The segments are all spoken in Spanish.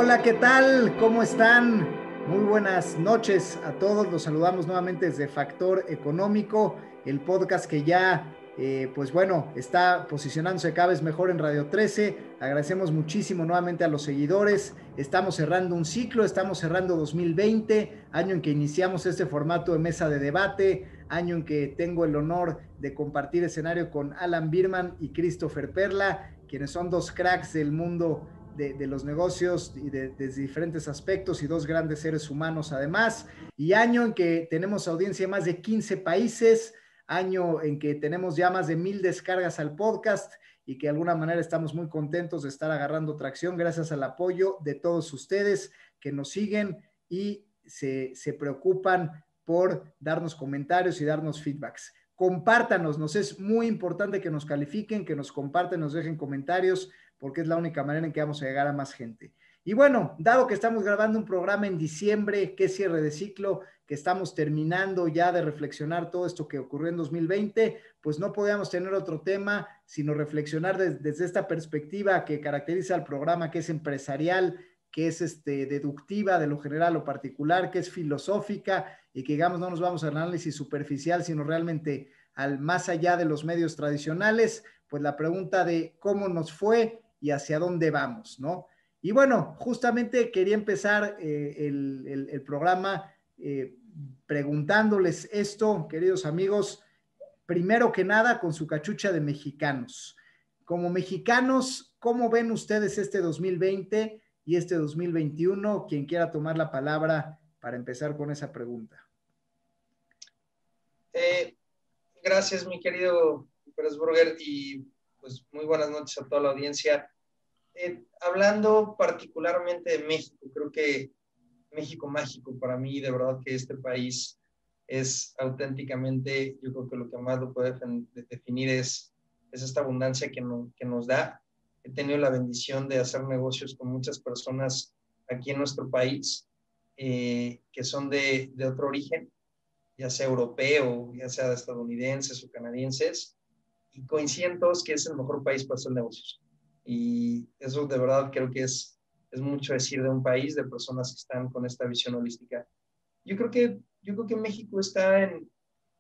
Hola, ¿qué tal? ¿Cómo están? Muy buenas noches a todos. Los saludamos nuevamente desde Factor Económico, el podcast que ya, pues bueno, está posicionándose cada vez mejor en Radio 13. Agradecemos muchísimo nuevamente a los seguidores. Estamos cerrando un ciclo, estamos cerrando 2020, año en que iniciamos este formato de mesa de debate, año en que tengo el honor de compartir escenario con Alan Birman y Christopher Perla, quienes son dos cracks del mundo de los negocios y desde diferentes aspectos y dos grandes seres humanos además, y año en que tenemos audiencia en más de 15 países, año en que tenemos ya más de 1000 descargas al podcast y que de alguna manera estamos muy contentos de estar agarrando tracción gracias al apoyo de todos ustedes que nos siguen y se preocupan por darnos comentarios y darnos feedbacks. Compártanos, nos es muy importante que nos califiquen, que nos compartan, nos dejen comentarios, porque es la única manera en que vamos a llegar a más gente. Y bueno, dado que estamos grabando un programa en diciembre, que es cierre de ciclo, que estamos terminando ya de reflexionar todo esto que ocurrió en 2020, pues no podíamos tener otro tema, sino reflexionar desde esta perspectiva que caracteriza al programa, que es empresarial, que es deductiva de lo general a lo particular, que es filosófica y que digamos no nos vamos al análisis superficial, sino realmente al más allá de los medios tradicionales, pues la pregunta de cómo nos fue y hacia dónde vamos, ¿no? Y bueno, justamente quería empezar el programa preguntándoles esto, queridos amigos, primero que nada con su cachucha de mexicanos. Como mexicanos, ¿cómo ven ustedes este 2020 y este 2021? Quien quiera tomar la palabra para empezar con esa pregunta. Gracias, mi querido Peresburger, y pues muy buenas noches a toda la audiencia. Hablando particularmente de México, creo que México mágico para mí, de verdad que este país es auténticamente, yo creo que lo que más lo puede definir es esta abundancia que nos da. He tenido la bendición de hacer negocios con muchas personas aquí en nuestro país que son de otro origen, ya sea europeo, ya sea estadounidenses o canadienses, y coinciden todos que es el mejor país para hacer negocios. Y eso de verdad creo que es mucho decir de un país, de personas que están con esta visión holística. Yo creo que México está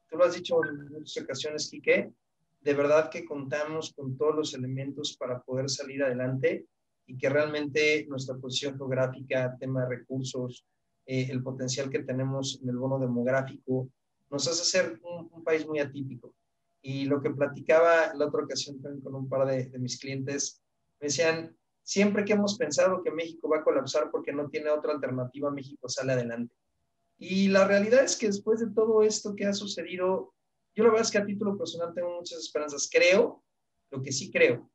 tú lo has dicho en muchas ocasiones, Quique, de verdad que contamos con todos los elementos para poder salir adelante y que realmente nuestra posición geográfica, tema de recursos, el potencial que tenemos en el bono demográfico, nos hace ser un país muy atípico. Y lo que platicaba la otra ocasión también con un par de mis clientes, me decían, siempre que hemos pensado que México va a colapsar porque no tiene otra alternativa, México sale adelante. Y la realidad es que después de todo esto que ha sucedido, yo la verdad es que a título personal tengo muchas esperanzas. Lo que sí creo,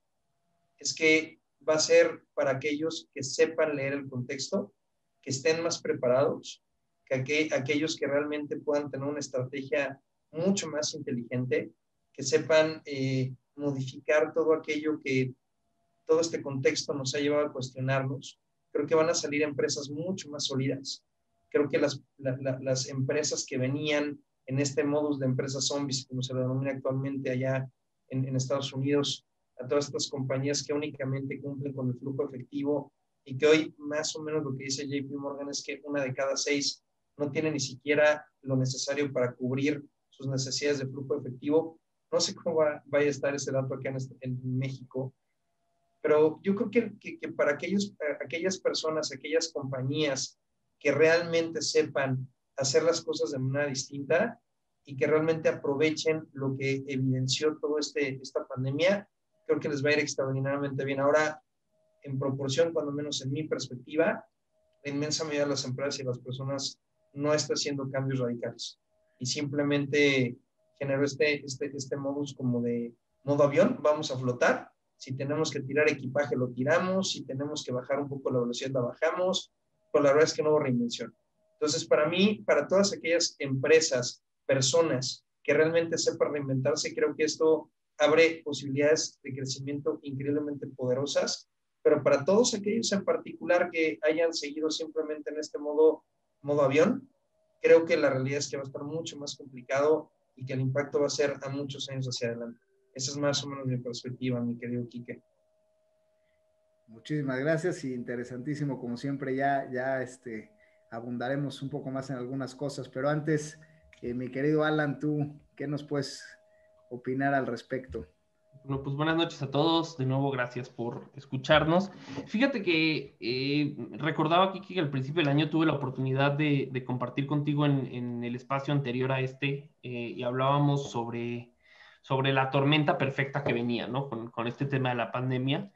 es que va a ser para aquellos que sepan leer el contexto, que estén más preparados, que aquellos que realmente puedan tener una estrategia mucho más inteligente, que sepan modificar todo este contexto nos ha llevado a cuestionarnos. Creo que van a salir empresas mucho más sólidas. Creo que las empresas que venían en este modus de empresas zombies, como se lo denomina actualmente allá en Estados Unidos, a todas estas compañías que únicamente cumplen con el flujo efectivo y que hoy más o menos lo que dice JP Morgan es que 1 de cada 6 no tiene ni siquiera lo necesario para cubrir sus necesidades de flujo efectivo. No sé cómo vaya a estar ese dato acá en México, pero yo creo que para aquellas personas, aquellas compañías que realmente sepan hacer las cosas de manera distinta y que realmente aprovechen lo que evidenció toda esta pandemia, creo que les va a ir extraordinariamente bien. Ahora, en proporción, cuando menos en mi perspectiva, la inmensa mayoría de las empresas y las personas no está haciendo cambios radicales y simplemente generó este modus como de modo avión, vamos a flotar. Si tenemos que tirar equipaje, lo tiramos. Si tenemos que bajar un poco la velocidad, la bajamos. Pero la verdad es que no hubo reinvención. Entonces, para mí, para todas aquellas empresas, personas que realmente sepan reinventarse, creo que esto abre posibilidades de crecimiento increíblemente poderosas. Pero para todos aquellos en particular que hayan seguido simplemente en este modo avión, creo que la realidad es que va a estar mucho más complicado y que el impacto va a ser a muchos años hacia adelante. Esa es más o menos mi perspectiva, mi querido Quique. Muchísimas gracias y interesantísimo como siempre. Ya abundaremos un poco más en algunas cosas, pero antes, mi querido Alan, tú, ¿qué nos puedes opinar al respecto? Bueno, pues buenas noches a todos. De nuevo, gracias por escucharnos. Fíjate que recordaba aquí que al principio del año tuve la oportunidad de compartir contigo en el espacio anterior a este y hablábamos sobre la tormenta perfecta que venía, ¿no? Con este tema de la pandemia.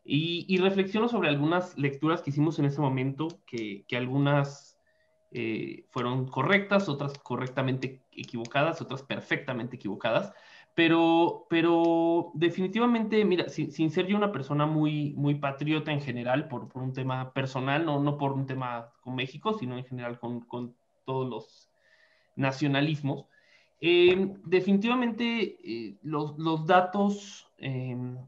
Y reflexiono sobre algunas lecturas que hicimos en ese momento, que algunas fueron correctas, otras correctamente equivocadas, otras perfectamente equivocadas. Pero definitivamente, mira, sin ser yo una persona muy patriota en general, por un tema personal, no por un tema con México, sino en general con todos los nacionalismos, definitivamente los datos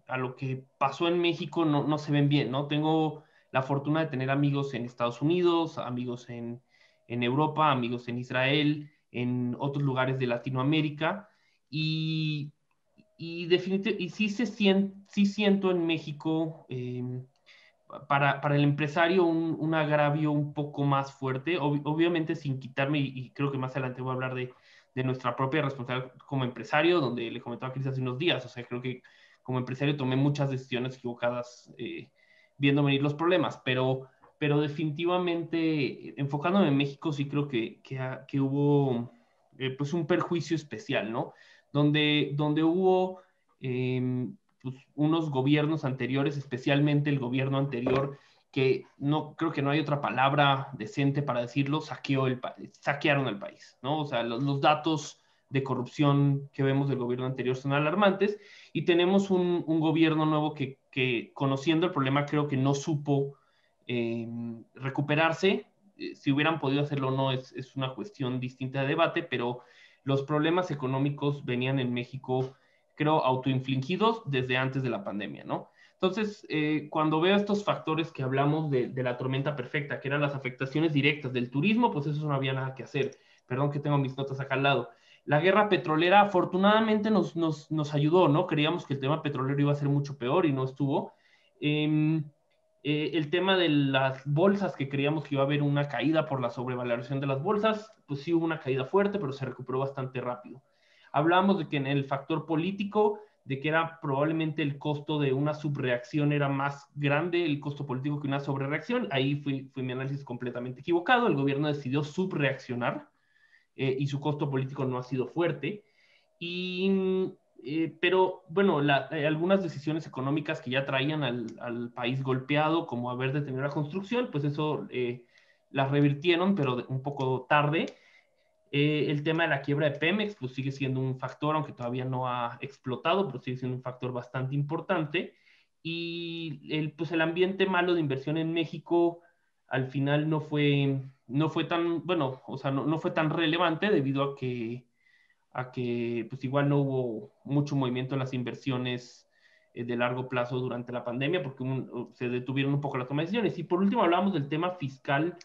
a lo que pasó en México no se ven bien, ¿no? Tengo la fortuna de tener amigos en Estados Unidos, amigos en Europa, amigos en Israel, en otros lugares de Latinoamérica, y, y sí siento en México para el empresario un agravio un poco más fuerte, obviamente sin quitarme, y creo que más adelante voy a hablar de nuestra propia responsabilidad como empresario, donde le comentaba a Cris hace unos días, o sea, creo que como empresario tomé muchas decisiones equivocadas viendo venir los problemas, pero definitivamente enfocándome en México sí creo que hubo pues un perjuicio especial, ¿no? Donde hubo pues, unos gobiernos anteriores, especialmente el gobierno anterior, que no creo que no hay otra palabra decente para decirlo, saquearon el país, ¿no? O sea, los datos de corrupción que vemos del gobierno anterior son alarmantes y tenemos un gobierno nuevo que, conociendo el problema, creo que no supo recuperarse. Si hubieran podido hacerlo o no es una cuestión distinta de debate, pero los problemas económicos venían en México, creo, autoinfligidos desde antes de la pandemia, ¿no? Entonces, cuando veo estos factores que hablamos de la tormenta perfecta, que eran las afectaciones directas del turismo, pues eso no había nada que hacer. Perdón que tengo mis notas acá al lado. La guerra petrolera afortunadamente nos ayudó, ¿no? Creíamos que el tema petrolero iba a ser mucho peor y no estuvo. Eh, el tema de las bolsas, que creíamos que iba a haber una caída por la sobrevaloración de las bolsas, pues sí hubo una caída fuerte, pero se recuperó bastante rápido. Hablamos de que en el factor político, de que era probablemente el costo de una subreacción era más grande el costo político que una sobrereacción. Ahí fue mi análisis completamente equivocado. El gobierno decidió subreaccionar y su costo político no ha sido fuerte. Pero bueno, algunas decisiones económicas que ya traían al país golpeado, como haber detenido la construcción, pues eso las revirtieron, pero un poco tarde. El tema de la quiebra de Pemex, pues sigue siendo un factor, aunque todavía no ha explotado, pero sigue siendo un factor bastante importante. Y pues el ambiente malo de inversión en México al final no fue tan, bueno, o sea, no fue tan relevante debido a que pues igual no hubo mucho movimiento en las inversiones de largo plazo durante la pandemia porque se detuvieron un poco las tomas de decisiones. Y por último hablamos del tema fiscal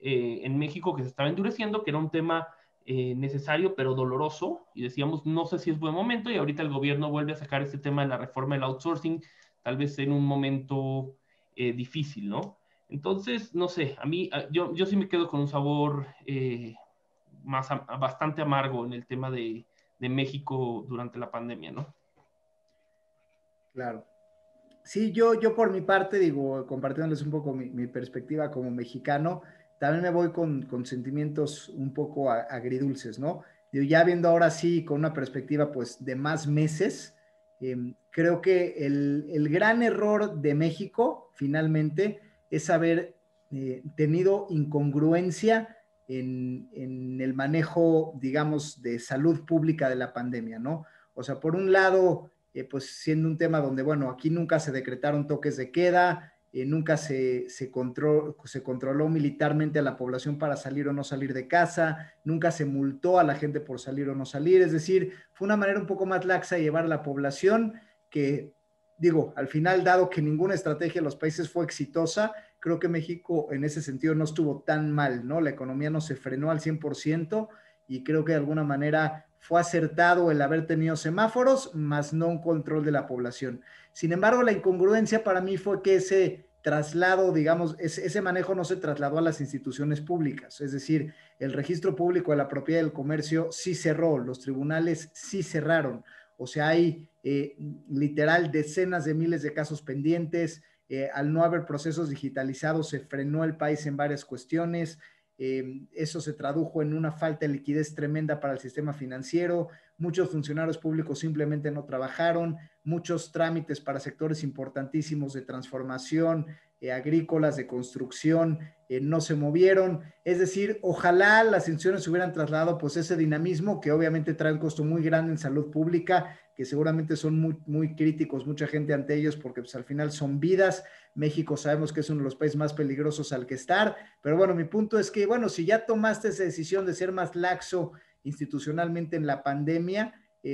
en México que se estaba endureciendo, que era un tema necesario pero doloroso, y decíamos, no sé si es buen momento, y ahorita el gobierno vuelve a sacar este tema de la reforma del outsourcing, tal vez en un momento difícil, ¿no? Entonces, no sé, a mí, yo sí me quedo con un sabor bastante amargo en el tema de México durante la pandemia, ¿no? Claro. Sí, yo por mi parte, digo, compartiéndoles un poco mi perspectiva como mexicano, también me voy con sentimientos un poco agridulces, ¿no? Digo, ya viendo ahora sí con una perspectiva pues de más meses, creo que el gran error de México finalmente es haber tenido incongruencia en el manejo, digamos, de salud pública de la pandemia, ¿no? O sea, por un lado pues siendo un tema donde, bueno, aquí nunca se decretaron toques de queda, nunca se controló militarmente a la población para salir o no salir de casa, nunca se multó a la gente por salir o no salir, es decir, fue una manera un poco más laxa de llevar a la población que, digo, al final, dado que ninguna estrategia de los países fue exitosa, creo que México en ese sentido no estuvo tan mal, ¿no? La economía no se frenó al 100% y creo que de alguna manera fue acertado el haber tenido semáforos, más no un control de la población. Sin embargo, la incongruencia para mí fue que ese traslado, digamos, ese manejo no se trasladó a las instituciones públicas. Es decir, el registro público de la propiedad del comercio sí cerró, los tribunales sí cerraron. O sea, hay literal decenas de miles de casos pendientes. Al no haber procesos digitalizados, se frenó el país en varias cuestiones. Eso se tradujo en una falta de liquidez tremenda para el sistema financiero. Muchos funcionarios públicos simplemente no trabajaron, muchos trámites para sectores importantísimos de transformación, agrícolas, de construcción, no se movieron. Es decir, ojalá las instituciones hubieran trasladado pues ese dinamismo que obviamente trae un costo muy grande en salud pública, que seguramente son muy críticos mucha gente ante ellos porque pues al final son vidas. México sabemos que es uno de los países más peligrosos al que estar, pero bueno, mi punto es que, bueno, si ya tomaste esa decisión de ser más laxo institucionalmente en la pandemia,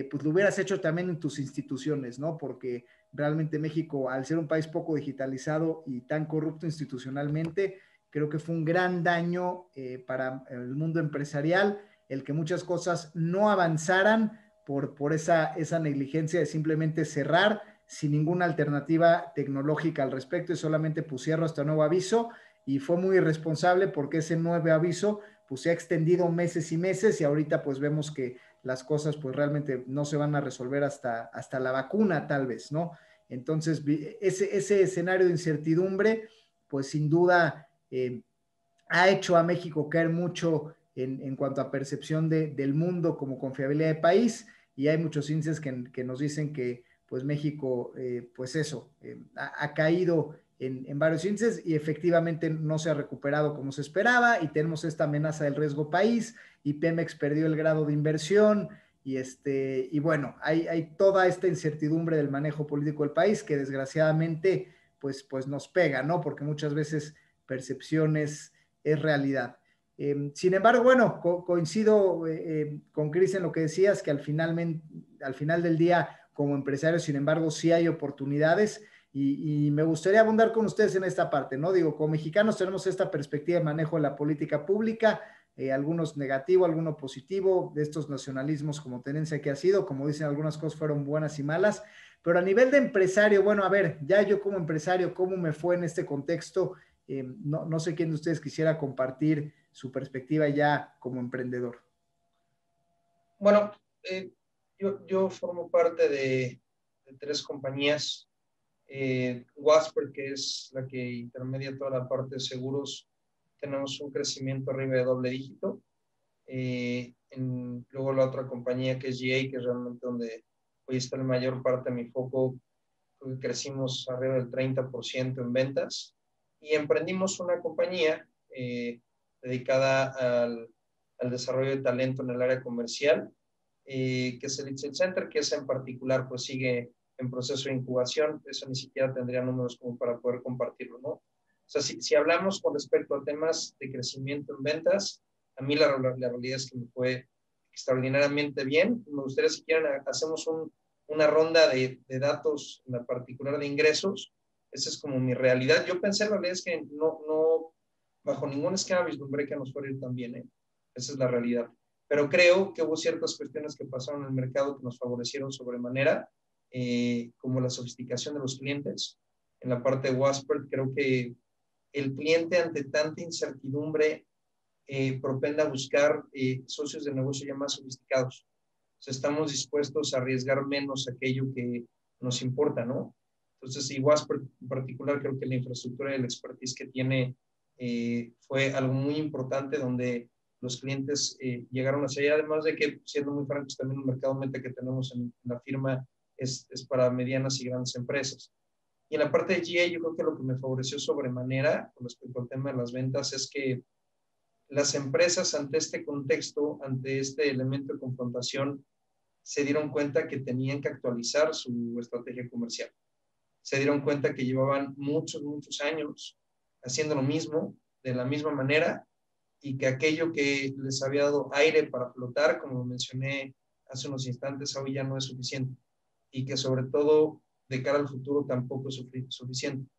pues lo hubieras hecho también en tus instituciones, ¿no? Porque realmente México, al ser un país poco digitalizado y tan corrupto institucionalmente, creo que fue un gran daño para el mundo empresarial el que muchas cosas no avanzaran por esa negligencia de simplemente cerrar sin ninguna alternativa tecnológica al respecto y solamente pusieron hasta nuevo aviso, y fue muy irresponsable porque ese nuevo aviso pues se ha extendido meses y meses y ahorita pues vemos que las cosas pues realmente no se van a resolver hasta la vacuna tal vez, ¿no? Entonces ese escenario de incertidumbre pues sin duda ha hecho a México caer mucho en cuanto a percepción del mundo como confiabilidad de país, y hay muchos índices que nos dicen que pues México, pues eso, ha caído en varios índices y efectivamente no se ha recuperado como se esperaba, y tenemos esta amenaza del riesgo país, y Pemex perdió el grado de inversión, y bueno, hay toda esta incertidumbre del manejo político del país que desgraciadamente pues nos pega, ¿no? Porque muchas veces percepciones es realidad. Sin embargo, bueno, coincido con Cris en lo que decías, que al final del día, como empresario, sin embargo, sí hay oportunidades, y me gustaría abundar con ustedes en esta parte, ¿no? Digo, como mexicanos tenemos esta perspectiva de manejo de la política pública, algunos negativo, algunos positivo, de estos nacionalismos como tenencia que ha sido, como dicen, algunas cosas fueron buenas y malas, pero a nivel de empresario, bueno, a ver, ya yo como empresario, ¿cómo me fue en este contexto? No sé quién de ustedes quisiera compartir su perspectiva ya como emprendedor. Bueno, yo formo parte de 3 compañías. Wasper, que es la que intermedia toda la parte de seguros, tenemos un crecimiento arriba de doble dígito. Luego la otra compañía que es GA, que es realmente donde hoy está la mayor parte de mi foco, crecimos arriba del 30% en ventas, y emprendimos una compañía dedicada al desarrollo de talento en el área comercial, que es el Excel Center, que esa en particular pues sigue en proceso de incubación. Eso ni siquiera tendría números como para poder compartirlo, ¿no? O sea, si hablamos con respecto a temas de crecimiento en ventas, a mí la realidad es que me fue extraordinariamente bien. Me gustaría, si quieren, hacemos una ronda de datos, en particular de ingresos. Esa es como mi realidad. Yo pensé, la realidad es que no bajo ningún esquema vislumbré que nos fuera a ir tan bien, ¿eh? Esa es la realidad. Pero creo que hubo ciertas cuestiones que pasaron en el mercado que nos favorecieron sobremanera, como la sofisticación de los clientes. En la parte de Wasper, creo que el cliente, ante tanta incertidumbre, propende a buscar socios de negocio ya más sofisticados. O sea, estamos dispuestos a arriesgar menos aquello que nos importa, ¿no? Entonces, y Wasper en particular, creo que la infraestructura y el expertise que tiene fue algo muy importante, donde los clientes llegaron hacia allá, además de que, siendo muy francos, también el mercado meta que tenemos en la firma es para medianas y grandes empresas. Y en la parte de GA, yo creo que lo que me favoreció sobremanera con respecto al tema de las ventas es que las empresas, ante este contexto, ante este elemento de confrontación, se dieron cuenta que tenían que actualizar su estrategia comercial. Se dieron cuenta que llevaban muchos años haciendo lo mismo, de la misma manera, y que aquello que les había dado aire para flotar, como mencioné hace unos instantes, hoy ya no es suficiente, y que sobre todo de cara al futuro tampoco es suficiente.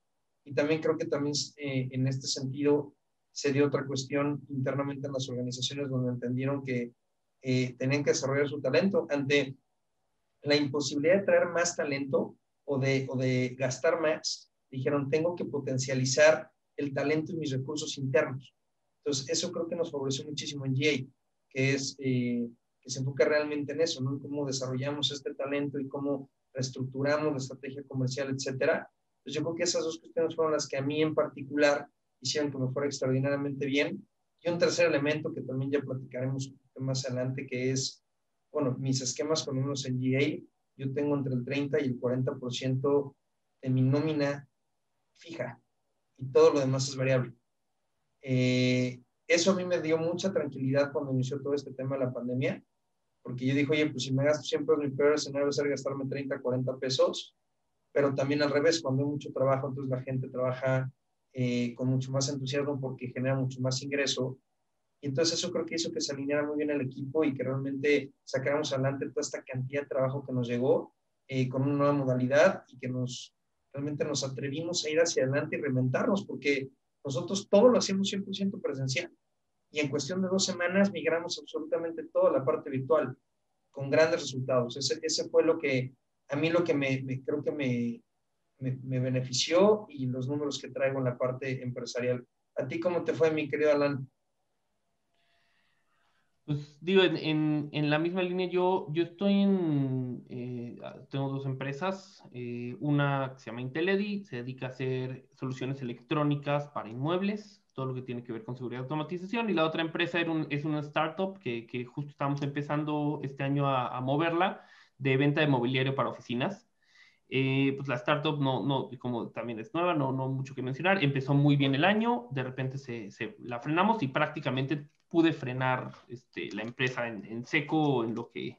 Y también creo que también en este sentido se dio otra cuestión internamente en las organizaciones, donde entendieron que tenían que desarrollar su talento ante la imposibilidad de traer más talento o de gastar más, dijeron, tengo que potencializar el talento y mis recursos internos. Entonces, eso creo que nos favoreció muchísimo en GA, que es que se enfoca realmente en eso, ¿no? En cómo desarrollamos este talento y cómo reestructuramos la estrategia comercial, etcétera. Pues yo creo que esas dos cuestiones fueron las que a mí en particular hicieron que me fuera extraordinariamente bien. Y un tercer elemento que también ya platicaremos un poquito más adelante, que es, bueno, mis esquemas con unos en GA, yo tengo entre el 30 y el 40% de mi nómina fija y todo lo demás es variable. Eso a mí me dio mucha tranquilidad cuando inició todo este tema de la pandemia, porque yo dije, oye, pues si me gasto 100 pesos, mi peor escenario va a ser gastarme 30, 40 pesos, pero también al revés, cuando hay mucho trabajo, entonces la gente trabaja con mucho más entusiasmo porque genera mucho más ingreso. Y entonces eso creo que hizo que se alineara muy bien el equipo y que realmente sacáramos adelante toda esta cantidad de trabajo que nos llegó con una nueva modalidad y que realmente nos atrevimos a ir hacia adelante y reinventarnos, porque nosotros todo lo hacemos 100% presencial. Y en cuestión de 2 semanas migramos absolutamente toda la parte virtual, con grandes resultados. Ese fue lo que, a mí lo que creo que me benefició y los números que traigo en la parte empresarial. ¿A ti cómo te fue, mi querido Alan? Pues digo, en la misma línea, yo estoy tengo dos empresas, una que se llama Inteledi, se dedica a hacer soluciones electrónicas para inmuebles, todo lo que tiene que ver con seguridad y automatización, y la otra empresa es una startup que justo estamos empezando este año a moverla, de venta de mobiliario para oficinas. Pues la startup como también es nueva, no mucho que mencionar. Empezó muy bien el año, de repente la frenamos y prácticamente pude frenar la empresa en seco en lo que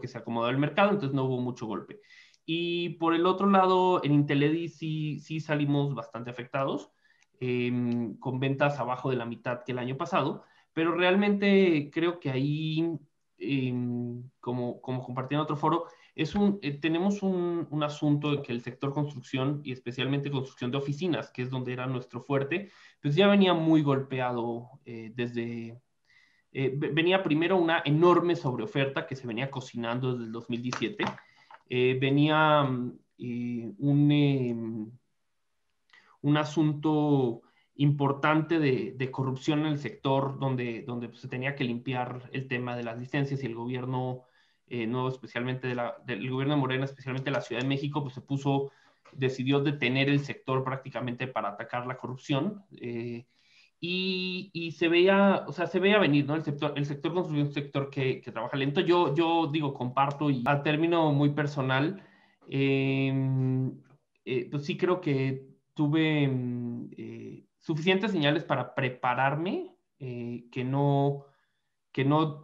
se acomodó el mercado, entonces no hubo mucho golpe. Y por el otro lado, en Inteledi sí salimos bastante afectados, con ventas abajo de la mitad que el año pasado, pero realmente creo que ahí, como compartí en otro foro, tenemos un asunto de que el sector construcción y especialmente construcción de oficinas, que es donde era nuestro fuerte, pues ya venía muy golpeado venía primero una enorme sobreoferta que se venía cocinando desde el 2017. Venía un asunto importante de corrupción en el sector donde pues, se tenía que limpiar el tema de las licencias y el gobierno nuevo, especialmente del gobierno de Morena, especialmente de la Ciudad de México, pues decidió detener el sector prácticamente para atacar la corrupción. Y se veía, o sea, se veía venir, ¿no? El sector construyó un sector que trabaja lento. Yo digo, comparto y a término muy personal, pues sí creo que tuve suficientes señales para prepararme que no,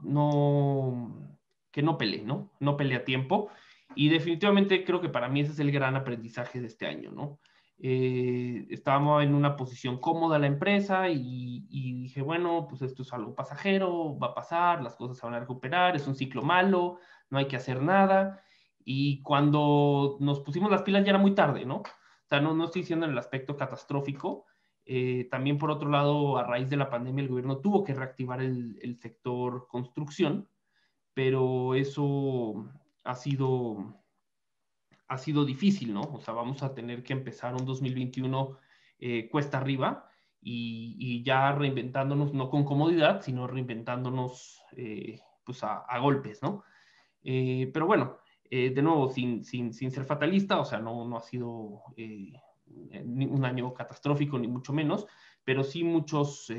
no, que no peleé, ¿no? No peleé a tiempo. Y definitivamente creo que para mí ese es el gran aprendizaje de este año, ¿no? Estábamos en una posición cómoda la empresa y dije, bueno, pues esto es algo pasajero, va a pasar, las cosas se van a recuperar, es un ciclo malo, no hay que hacer nada. Y cuando nos pusimos las pilas ya era muy tarde, ¿no? O sea, no estoy diciendo en el aspecto catastrófico. También, por otro lado, a raíz de la pandemia, el gobierno tuvo que reactivar el sector construcción, pero eso ha sido, ha sido difícil, ¿no? O sea, vamos a tener que empezar un 2021 cuesta arriba y ya reinventándonos, no con comodidad, sino reinventándonos pues a golpes, ¿no? Pero bueno, de nuevo, sin ser fatalista, o sea, no ha sido un año catastrófico, ni mucho menos, pero sí muchos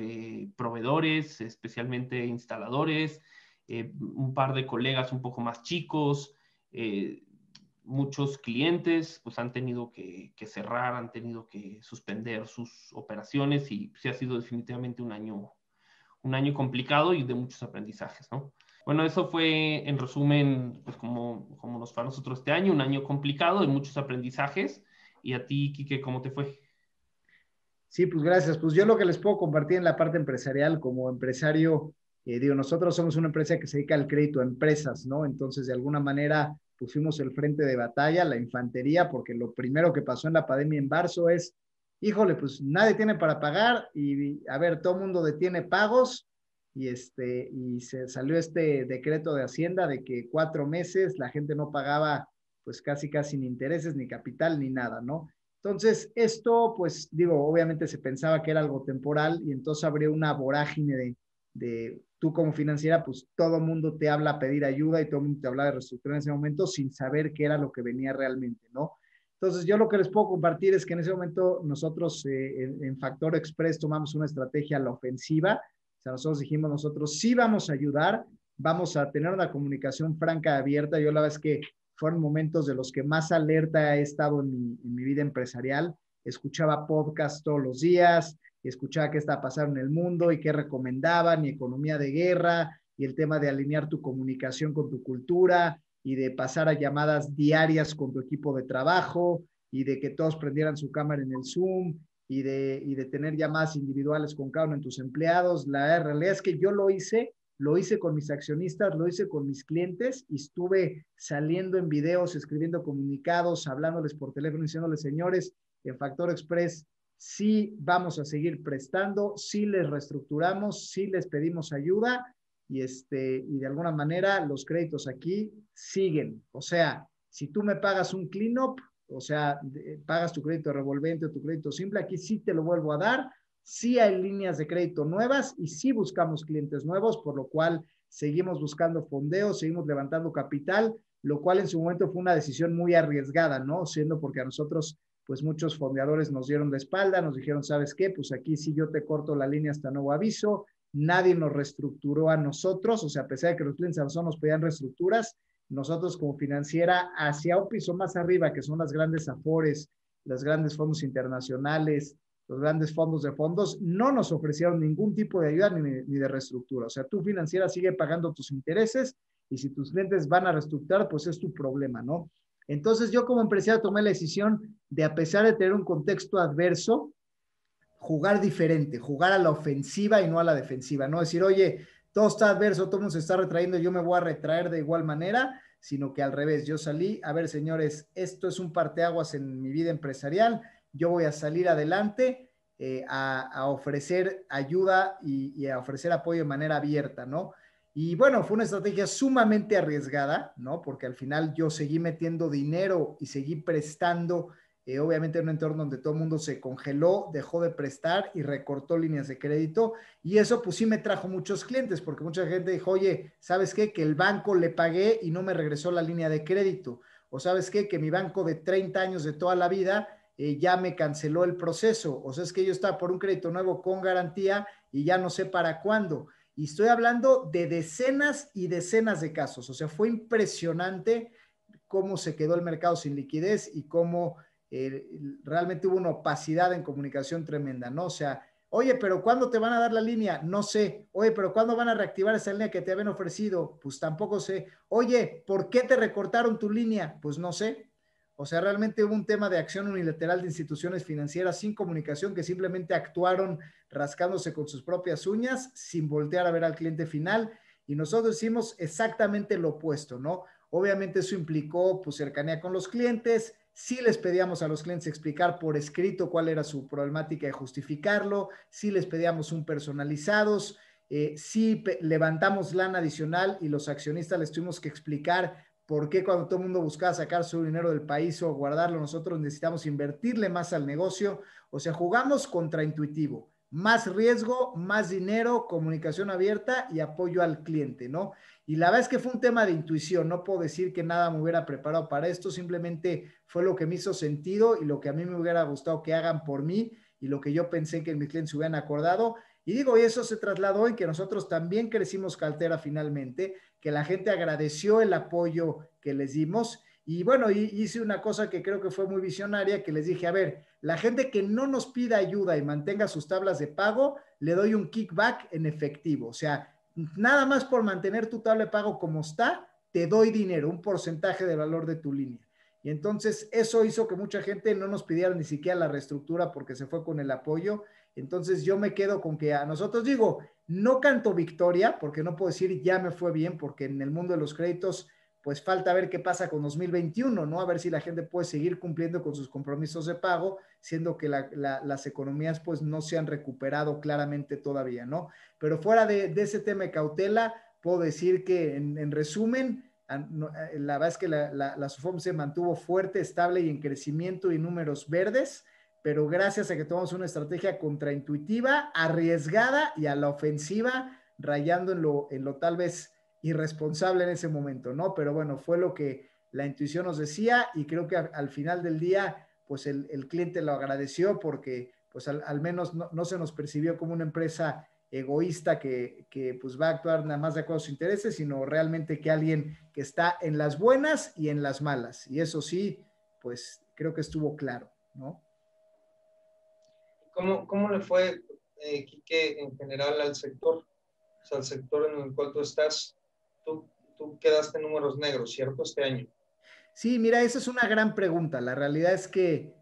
proveedores, especialmente instaladores, un par de colegas un poco más chicos, muchos clientes pues han tenido que cerrar, han tenido que suspender sus operaciones y sí ha sido definitivamente un año complicado y de muchos aprendizajes, ¿no? Bueno, eso fue en resumen, pues como nos fue a nosotros este año, un año complicado de muchos aprendizajes. Y a ti, Quique, ¿cómo te fue? Sí, pues gracias. Pues yo lo que les puedo compartir en la parte empresarial, como empresario, digo, nosotros somos una empresa que se dedica al crédito a empresas, ¿no? Entonces, de alguna manera, pusimos el frente de batalla, la infantería, porque lo primero que pasó en la pandemia en marzo es, híjole, pues nadie tiene para pagar y, a ver, todo el mundo detiene pagos y se salió este decreto de Hacienda de que 4 meses la gente no pagaba pues casi ni intereses, ni capital, ni nada, ¿no? Entonces, esto, pues digo, obviamente se pensaba que era algo temporal y entonces abrió una vorágine de tú como financiera, pues todo mundo te habla a pedir ayuda y todo el mundo te habla de reestructurar en ese momento sin saber qué era lo que venía realmente, ¿no? Entonces, yo lo que les puedo compartir es que en ese momento nosotros en Factor Express tomamos una estrategia a la ofensiva. O sea, nosotros dijimos, nosotros sí vamos a ayudar, vamos a tener una comunicación franca, abierta. Yo la verdad es que fueron momentos de los que más alerta he estado en mi vida empresarial. Escuchaba podcasts todos los días, escuchaba qué estaba pasando en el mundo y qué recomendaban, y economía de guerra, y el tema de alinear tu comunicación con tu cultura, y de pasar a llamadas diarias con tu equipo de trabajo, y de que todos prendieran su cámara en el Zoom, y de tener llamadas individuales con cada uno de tus empleados. La realidad es que yo lo hice con mis accionistas, lo hice con mis clientes y estuve saliendo en videos, escribiendo comunicados, hablándoles por teléfono, diciéndoles, señores, en Factor Express sí vamos a seguir prestando, sí les reestructuramos, sí les pedimos ayuda y de alguna manera los créditos aquí siguen. O sea, si tú me pagas un clean-up, o sea, pagas tu crédito revolvente o tu crédito simple, aquí sí te lo vuelvo a dar. Sí hay líneas de crédito nuevas y sí buscamos clientes nuevos, por lo cual seguimos buscando fondeos, seguimos levantando capital, lo cual en su momento fue una decisión muy arriesgada, ¿no? Siendo porque a nosotros, pues muchos fondeadores nos dieron la espalda, nos dijeron, ¿sabes qué? Pues aquí sí yo te corto la línea hasta nuevo aviso. Nadie nos reestructuró a nosotros, o sea, a pesar de que los clientes a nosotros nos pedían reestructuras, nosotros como financiera hacia un piso más arriba, que son las grandes afores, los grandes fondos internacionales, los grandes fondos de fondos, no nos ofrecieron ningún tipo de ayuda ni de reestructura. O sea, tu financiera sigue pagando tus intereses y si tus clientes van a reestructurar, pues es tu problema, ¿no? Entonces yo como empresario tomé la decisión de, a pesar de tener un contexto adverso, jugar diferente, jugar a la ofensiva y no a la defensiva, no decir, oye, todo está adverso, todo el mundo se está retrayendo, yo me voy a retraer de igual manera, sino que al revés, yo salí, a ver, señores, esto es un parteaguas en mi vida empresarial, yo voy a salir adelante a ofrecer ayuda y a ofrecer apoyo de manera abierta, ¿no? Y bueno, fue una estrategia sumamente arriesgada, ¿no? Porque al final yo seguí metiendo dinero y seguí prestando, obviamente en un entorno donde todo el mundo se congeló, dejó de prestar y recortó líneas de crédito. Y eso pues sí me trajo muchos clientes, porque mucha gente dijo, oye, ¿sabes qué? Que el banco le pagué y no me regresó la línea de crédito. O ¿sabes qué? Que mi banco de 30 años de toda la vida ya me canceló el proceso. O sea, es que yo estaba por un crédito nuevo con garantía y ya no sé para cuándo. Y estoy hablando de decenas y decenas de casos. O sea, fue impresionante cómo se quedó el mercado sin liquidez y cómo realmente hubo una opacidad en comunicación tremenda, ¿no? O sea, oye, pero ¿cuándo te van a dar la línea? No sé. Oye, pero ¿cuándo van a reactivar esa línea que te habían ofrecido? Pues tampoco sé. Oye, ¿por qué te recortaron tu línea? Pues no sé. O sea, realmente hubo un tema de acción unilateral de instituciones financieras sin comunicación que simplemente actuaron rascándose con sus propias uñas sin voltear a ver al cliente final. Y nosotros hicimos exactamente lo opuesto, ¿no? Obviamente eso implicó pues cercanía con los clientes. Sí les pedíamos a los clientes explicar por escrito cuál era su problemática y justificarlo. Sí les pedíamos un personalizados. Sí levantamos lana adicional y los accionistas les tuvimos que explicar por qué cuando todo el mundo buscaba sacar su dinero del país o guardarlo, nosotros necesitamos invertirle más al negocio. O sea, jugamos contraintuitivo. Más riesgo, más dinero, comunicación abierta y apoyo al cliente, ¿no? Y la verdad es que fue un tema de intuición, no puedo decir que nada me hubiera preparado para esto, simplemente fue lo que me hizo sentido y lo que a mí me hubiera gustado que hagan por mí y lo que yo pensé que mis clientes hubieran acordado. Y digo, y eso se trasladó en que nosotros también crecimos cartera finalmente, que la gente agradeció el apoyo que les dimos. Y bueno, hice una cosa que creo que fue muy visionaria, que les dije, a ver, la gente que no nos pida ayuda y mantenga sus tablas de pago, le doy un kickback en efectivo. O sea, nada más por mantener tu tabla de pago como está, te doy dinero, un porcentaje del valor de tu línea. Y entonces eso hizo que mucha gente no nos pidiera ni siquiera la reestructura porque se fue con el apoyo. Entonces yo me quedo con que a nosotros, digo, no canto victoria porque no puedo decir ya me fue bien, porque en el mundo de los créditos pues falta ver qué pasa con 2021, ¿no? A ver si la gente puede seguir cumpliendo con sus compromisos de pago, siendo que las economías pues no se han recuperado claramente todavía, ¿no? Pero fuera de ese tema de cautela, puedo decir que en resumen, La verdad es que la SOFOM se mantuvo fuerte, estable y en crecimiento y números verdes, pero gracias a que tomamos una estrategia contraintuitiva, arriesgada y a la ofensiva, rayando en lo tal vez irresponsable en ese momento, ¿no? Pero bueno, fue lo que la intuición nos decía y creo que al final del día, pues el cliente lo agradeció porque pues al menos no se nos percibió como una empresa egoísta que pues va a actuar nada más de acuerdo a sus intereses, sino realmente que alguien que está en las buenas y en las malas. Y eso sí, pues creo que estuvo claro, ¿no? ¿Cómo le fue, Quique, en general al sector? O sea, al sector en el cual tú estás, tú quedaste en números negros, ¿cierto? Este año. Sí, mira, esa es una gran pregunta. La realidad es que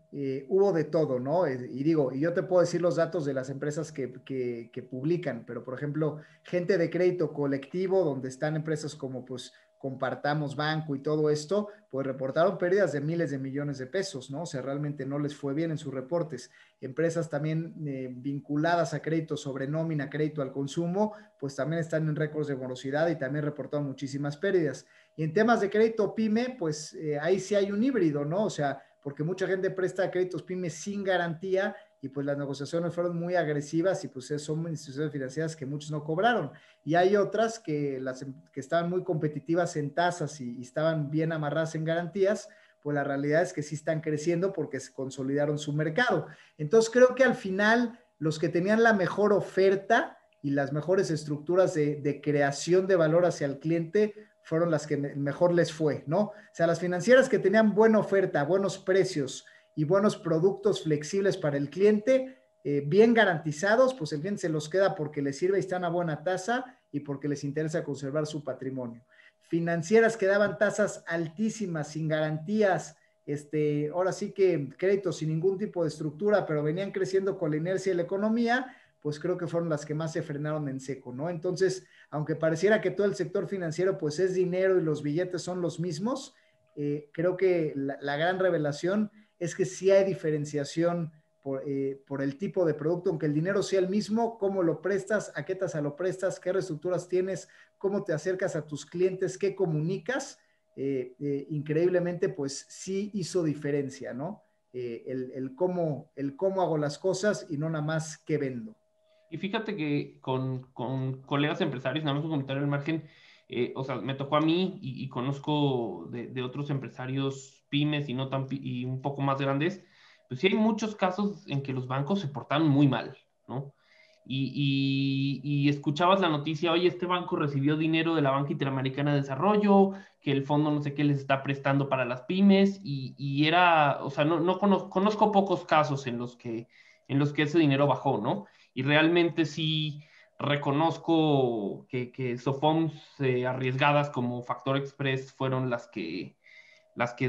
hubo de todo, ¿no? Y yo te puedo decir los datos de las empresas que publican, pero por ejemplo, gente de crédito colectivo, donde están empresas como pues Compartamos Banco y todo esto, pues reportaron pérdidas de miles de millones de pesos, ¿no? O sea, realmente no les fue bien en sus reportes. Empresas también vinculadas a crédito sobre nómina, crédito al consumo, pues también están en récords de morosidad y también reportaron muchísimas pérdidas. Y en temas de crédito PYME, pues ahí sí hay un híbrido, ¿no? O sea, porque mucha gente presta créditos PYME sin garantía y pues las negociaciones fueron muy agresivas y pues son instituciones financieras que muchos no cobraron. Y hay otras que estaban muy competitivas en tasas y estaban bien amarradas en garantías, pues la realidad es que sí están creciendo porque se consolidaron su mercado. Entonces creo que al final los que tenían la mejor oferta y las mejores estructuras de creación de valor hacia el cliente fueron las que mejor les fue, ¿no? O sea, las financieras que tenían buena oferta, buenos precios y buenos productos flexibles para el cliente, bien garantizados, pues el cliente se los queda porque les sirve y están a buena tasa y porque les interesa conservar su patrimonio. Financieras que daban tasas altísimas, sin garantías, ahora sí que créditos sin ningún tipo de estructura, pero venían creciendo con la inercia de la economía, pues creo que fueron las que más se frenaron en seco, ¿no? Entonces, aunque pareciera que todo el sector financiero pues es dinero y los billetes son los mismos, creo que la gran revelación es que sí hay diferenciación por el tipo de producto, aunque el dinero sea el mismo, cómo lo prestas, a qué tasa lo prestas, qué reestructuras tienes, cómo te acercas a tus clientes, qué comunicas, increíblemente pues sí hizo diferencia, ¿no? El cómo hago las cosas y no nada más qué vendo. Y fíjate que con colegas empresarios, nada más un comentario al margen, o sea, me tocó a mí y conozco de otros empresarios pymes y, no tan, y un poco más grandes, pues sí hay muchos casos en que los bancos se portaron muy mal, ¿no? Y escuchabas la noticia, oye, este banco recibió dinero de la Banca Interamericana de Desarrollo, que el fondo no sé qué les está prestando para las pymes, y era, o sea, no conozco pocos casos en los que ese dinero bajó, ¿no? Y realmente sí reconozco que SOFOMs arriesgadas como Factor Express fueron las que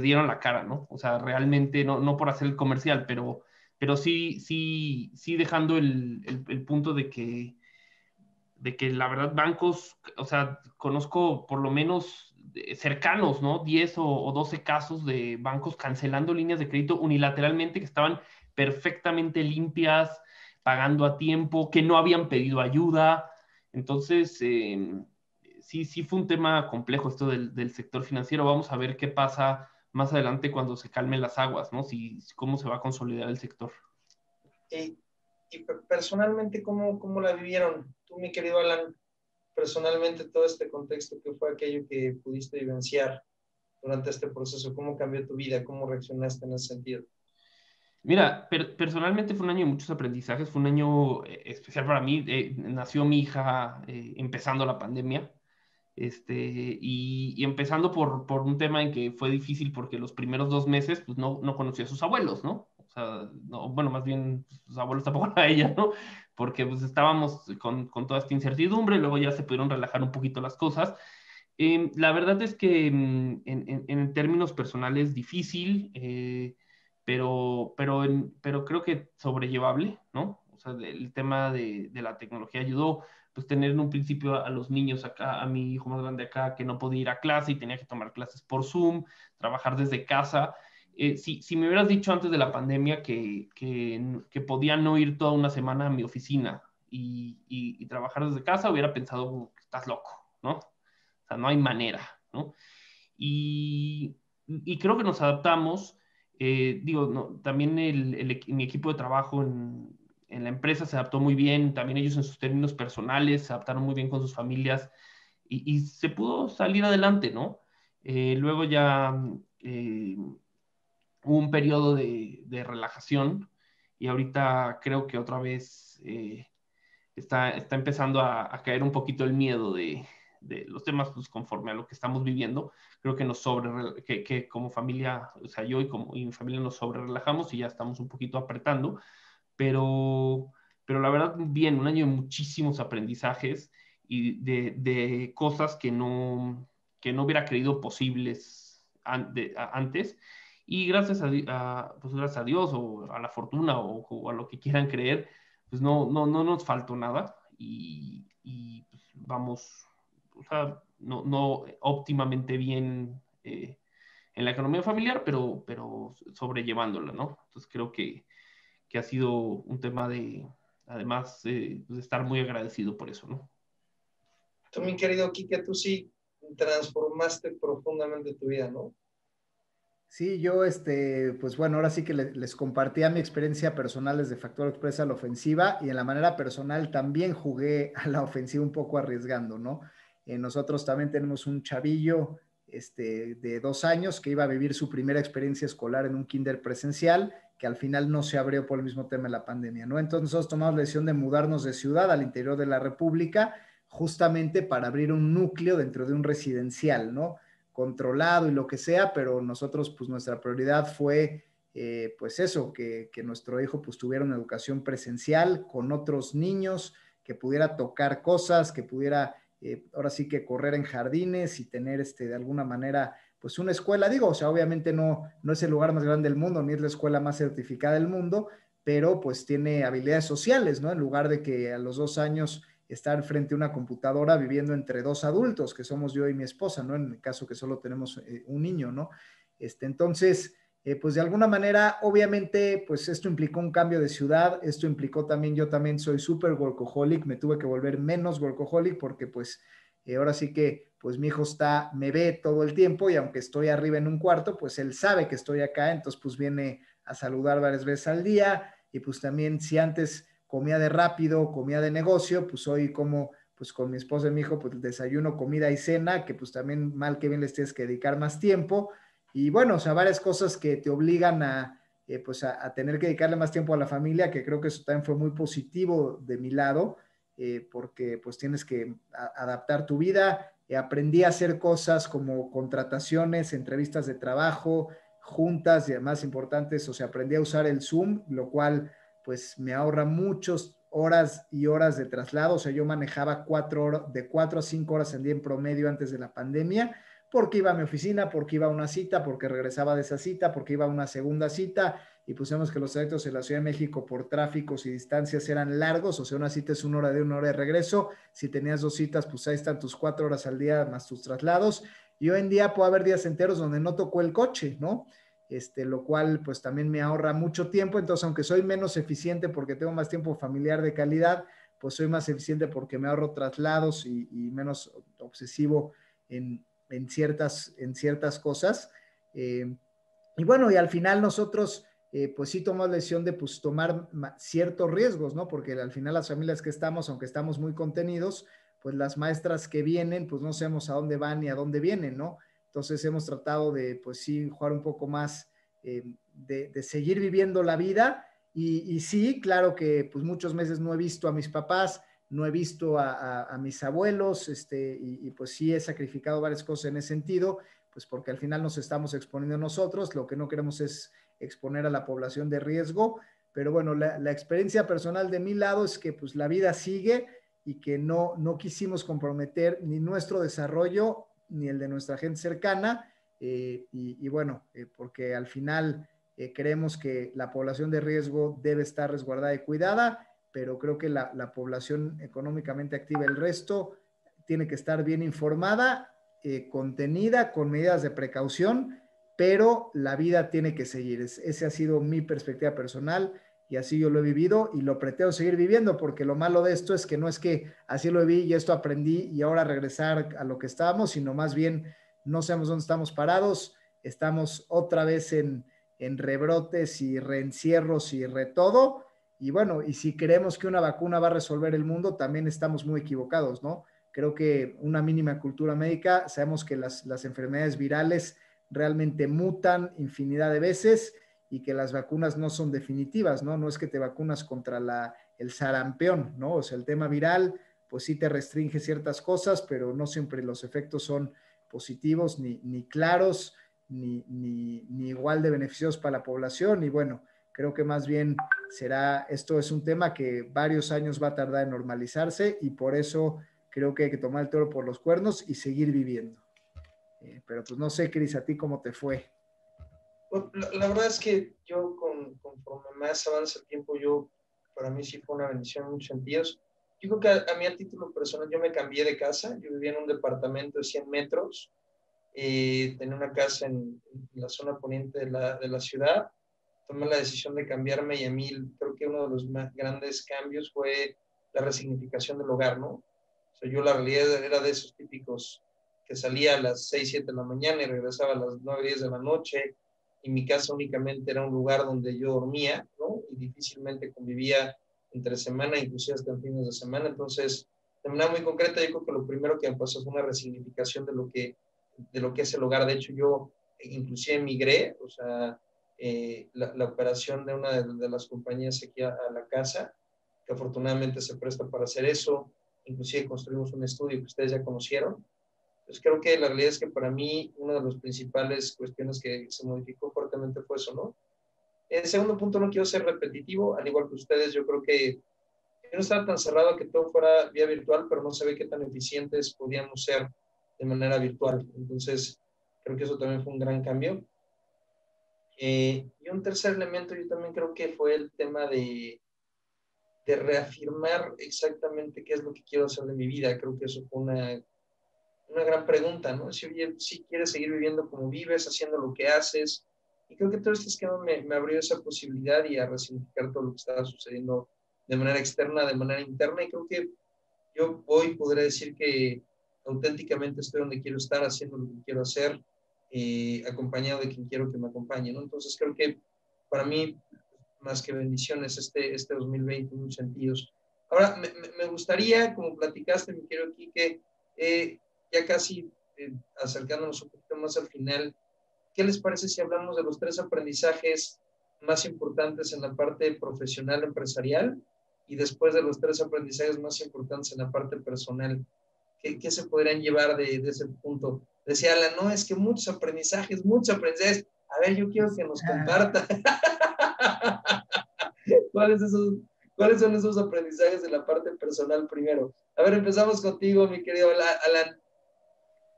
dieron la cara, ¿no? O sea, realmente no por hacer el comercial, pero sí dejando el punto de que la verdad bancos, o sea, conozco por lo menos cercanos, ¿no? 10 o 12 casos de bancos cancelando líneas de crédito unilateralmente que estaban perfectamente limpias, pagando a tiempo, que no habían pedido ayuda. Entonces, sí fue un tema complejo esto del sector financiero. Vamos a ver qué pasa más adelante cuando se calmen las aguas, ¿no? Cómo se va a consolidar el sector. Y personalmente, ¿cómo la vivieron? Tú, mi querido Alan, personalmente todo este contexto, ¿qué fue aquello que pudiste vivenciar durante este proceso? ¿Cómo cambió tu vida? ¿Cómo reaccionaste en ese sentido? Mira, personalmente fue un año de muchos aprendizajes, fue un año especial para mí. Nació mi hija empezando la pandemia, y empezando por un tema en que fue difícil porque los primeros 2 meses pues no conocía a sus abuelos, ¿no? O sea, no, bueno, más bien sus abuelos tampoco a ella, ¿no? Porque pues estábamos con toda esta incertidumbre, luego ya se pudieron relajar un poquito las cosas. La verdad es que en términos personales difícil, pero creo que sobrellevable, ¿no? O sea, el tema de la tecnología ayudó, pues tener en un principio a los niños acá, a mi hijo más grande acá, que no podía ir a clase y tenía que tomar clases por Zoom, trabajar desde casa. Si me hubieras dicho antes de la pandemia que podía no ir toda una semana a mi oficina y trabajar desde casa, hubiera pensado, estás loco, ¿no? O sea, no hay manera, ¿no? y creo que nos adaptamos. Digo, no, también mi equipo de trabajo en la empresa se adaptó muy bien, también ellos en sus términos personales se adaptaron muy bien con sus familias y se pudo salir adelante, ¿no? Luego ya hubo un periodo de relajación y ahorita creo que otra vez está empezando a caer un poquito el miedo de los temas pues, conforme a lo que estamos viviendo. Creo que que como familia, o sea, y mi familia nos sobre relajamos y ya estamos un poquito apretando, pero, pero la verdad, bien, un año de muchísimos aprendizajes y de cosas que no hubiera creído posibles antes. Y pues gracias a Dios o a la fortuna o a lo que quieran creer, pues no nos faltó nada y pues vamos, o sea, no óptimamente bien en la economía familiar, pero sobrellevándola, ¿no? Entonces creo que ha sido un tema además, de estar muy agradecido por eso, ¿no? Tú, mi querido Quique, tú sí transformaste profundamente tu vida, ¿no? Sí, yo, pues bueno, ahora sí que les compartía mi experiencia personal desde Factor Express a la ofensiva y en la manera personal también jugué a la ofensiva un poco arriesgando, ¿no? Nosotros también tenemos un chavillo, de 2 años que iba a vivir su primera experiencia escolar en un kinder presencial, que al final no se abrió por el mismo tema de la pandemia, ¿no? Entonces nosotros tomamos la decisión de mudarnos de ciudad al interior de la República, justamente para abrir un núcleo dentro de un residencial, ¿no? Controlado y lo que sea, pero nosotros, pues nuestra prioridad fue, pues eso, que nuestro hijo pues tuviera una educación presencial con otros niños, que pudiera tocar cosas, que pudiera, ahora sí que correr en jardines y tener, de alguna manera, pues una escuela, digo, o sea, obviamente no es el lugar más grande del mundo, ni es la escuela más certificada del mundo, pero pues tiene habilidades sociales, ¿no? En lugar de que a los 2 años estar frente a una computadora viviendo entre dos adultos, que somos yo y mi esposa, ¿no? En el caso que solo tenemos un niño, ¿no? Entonces, pues de alguna manera, obviamente, pues esto implicó un cambio de ciudad, esto implicó también, yo también soy súper workaholic, me tuve que volver menos workaholic porque pues ahora sí que pues mi hijo me ve todo el tiempo y aunque estoy arriba en un cuarto, pues él sabe que estoy acá, entonces pues viene a saludar varias veces al día y pues también si antes comía de rápido, comía de negocio, pues hoy como pues con mi esposa y mi hijo, pues desayuno, comida y cena, que pues también mal que bien les tienes que dedicar más tiempo. Y bueno, o sea, varias cosas que te obligan pues a tener que dedicarle más tiempo a la familia, que creo que eso también fue muy positivo de mi lado, porque pues tienes que adaptar tu vida. Aprendí a hacer cosas como contrataciones, entrevistas de trabajo, juntas y además importantes, o sea, aprendí a usar el Zoom, lo cual pues me ahorra muchas horas y horas de traslado. O sea, yo manejaba 4 horas, de 4 a 5 horas al día en promedio antes de la pandemia, porque iba a mi oficina, porque iba a una cita, porque regresaba de esa cita, porque iba a una segunda cita, y pusimos que los trayectos en la Ciudad de México por tráficos y distancias eran largos, o sea, una cita es 1 hora de 1 hora de regreso, si tenías 2 citas, pues ahí están tus 4 horas al día más tus traslados, y hoy en día puede haber días enteros donde no tocó el coche, ¿no? Lo cual pues también me ahorra mucho tiempo, entonces aunque soy menos eficiente porque tengo más tiempo familiar de calidad, pues soy más eficiente porque me ahorro traslados y menos obsesivo en ciertas cosas. Y bueno, y al final nosotros pues sí tomamos la decisión de pues tomar ciertos riesgos, ¿no? Porque al final las familias que estamos, aunque estamos muy contenidos, pues las maestras que vienen, pues no sabemos a dónde van ni a dónde vienen, ¿no? Entonces hemos tratado de, pues sí, jugar un poco más, de seguir viviendo la vida y sí, claro que pues muchos meses no he visto a mis papás, no he visto a mis abuelos, y pues sí he sacrificado varias cosas en ese sentido, pues porque al final nos estamos exponiendo nosotros, lo que no queremos es exponer a la población de riesgo, pero bueno, la experiencia personal de mi lado es que pues la vida sigue y que no quisimos comprometer ni nuestro desarrollo ni el de nuestra gente cercana, y bueno, porque al final creemos que la población de riesgo debe estar resguardada y cuidada, pero creo que la población económicamente activa, el resto, tiene que estar bien informada, contenida, con medidas de precaución, pero la vida tiene que seguir. Esa ha sido mi perspectiva personal y así yo lo he vivido y lo pretendo seguir viviendo, porque lo malo de esto es que no es que así lo vi y esto aprendí y ahora regresar a lo que estábamos, sino más bien no sabemos dónde estamos parados, estamos otra vez en rebrotes y reencierros y todo. Y bueno, y si creemos que una vacuna va a resolver el mundo, también estamos muy equivocados, ¿no? Creo que una mínima cultura médica, sabemos que las enfermedades virales realmente mutan infinidad de veces y que las vacunas no son definitivas, ¿no? No es que te vacunas contra el sarampión, ¿no? O sea, el tema viral, pues sí te restringe ciertas cosas, pero no siempre los efectos son positivos ni claros, ni igual de beneficiosos para la población. Y bueno, creo que más bien esto es un tema que varios años va a tardar en normalizarse y por eso creo que hay que tomar el toro por los cuernos y seguir viviendo. Pero pues no sé, Cris, ¿a ti cómo te fue? La verdad es que yo conforme más avanza el tiempo, para mí sí fue una bendición en muchos sentidos. Yo creo que a mí a título personal yo me cambié de casa, yo vivía en un departamento de 100 metros, tenía una casa en la zona poniente de la ciudad, tomé la decisión de cambiarme y a mí creo que uno de los más grandes cambios fue la resignificación del hogar, ¿no? O sea, yo la realidad era de esos típicos que salía a las 6, 7 de la mañana y regresaba a las 9, 10 de la noche, y mi casa únicamente era un lugar donde yo dormía, ¿no? Y difícilmente convivía entre semana, inclusive hasta en fines de semana. Entonces, de manera muy concreta, yo creo que lo primero que me pasó fue una resignificación de lo que es el hogar. De hecho, yo inclusive emigré, o sea, la operación de una de las compañías aquí a la casa, que afortunadamente se presta para hacer eso. Inclusive construimos un estudio que ustedes ya conocieron. Entonces creo que la realidad es que para mí una de las principales cuestiones que se modificó fuertemente fue eso, ¿no? En segundo punto, no quiero ser repetitivo, al igual que ustedes, yo creo que no estaba tan cerrado que todo fuera vía virtual, pero no se ve qué tan eficientes podíamos ser de manera virtual. Entonces, creo que eso también fue un gran cambio. Y un tercer elemento yo también creo que fue el tema de reafirmar exactamente qué es lo que quiero hacer de mi vida. Creo que eso fue una gran pregunta, ¿no? Si, oye, si quieres seguir viviendo como vives, haciendo lo que haces. Y creo que todo este esquema me abrió esa posibilidad y a resignificar todo lo que estaba sucediendo de manera externa, de manera interna. Y creo que yo hoy podré decir que auténticamente estoy donde quiero estar, haciendo lo que quiero hacer, acompañado de quien quiero que me acompañe, ¿no? Entonces creo que para mí, más que bendiciones, este 2020 en muchos sentidos. Ahora, me gustaría, como platicaste, mi querido Quique, ya casi acercándonos un poquito más al final, ¿qué les parece si hablamos de los 3 aprendizajes más importantes en la parte profesional empresarial y después de los 3 aprendizajes más importantes en la parte personal? ¿Qué se podrían llevar de ese punto? Decía Alan, no, es que muchos aprendizajes. A ver, yo quiero que nos comparta. ¿Cuáles son esos aprendizajes de la parte personal primero? A ver, empezamos contigo, mi querido Alan.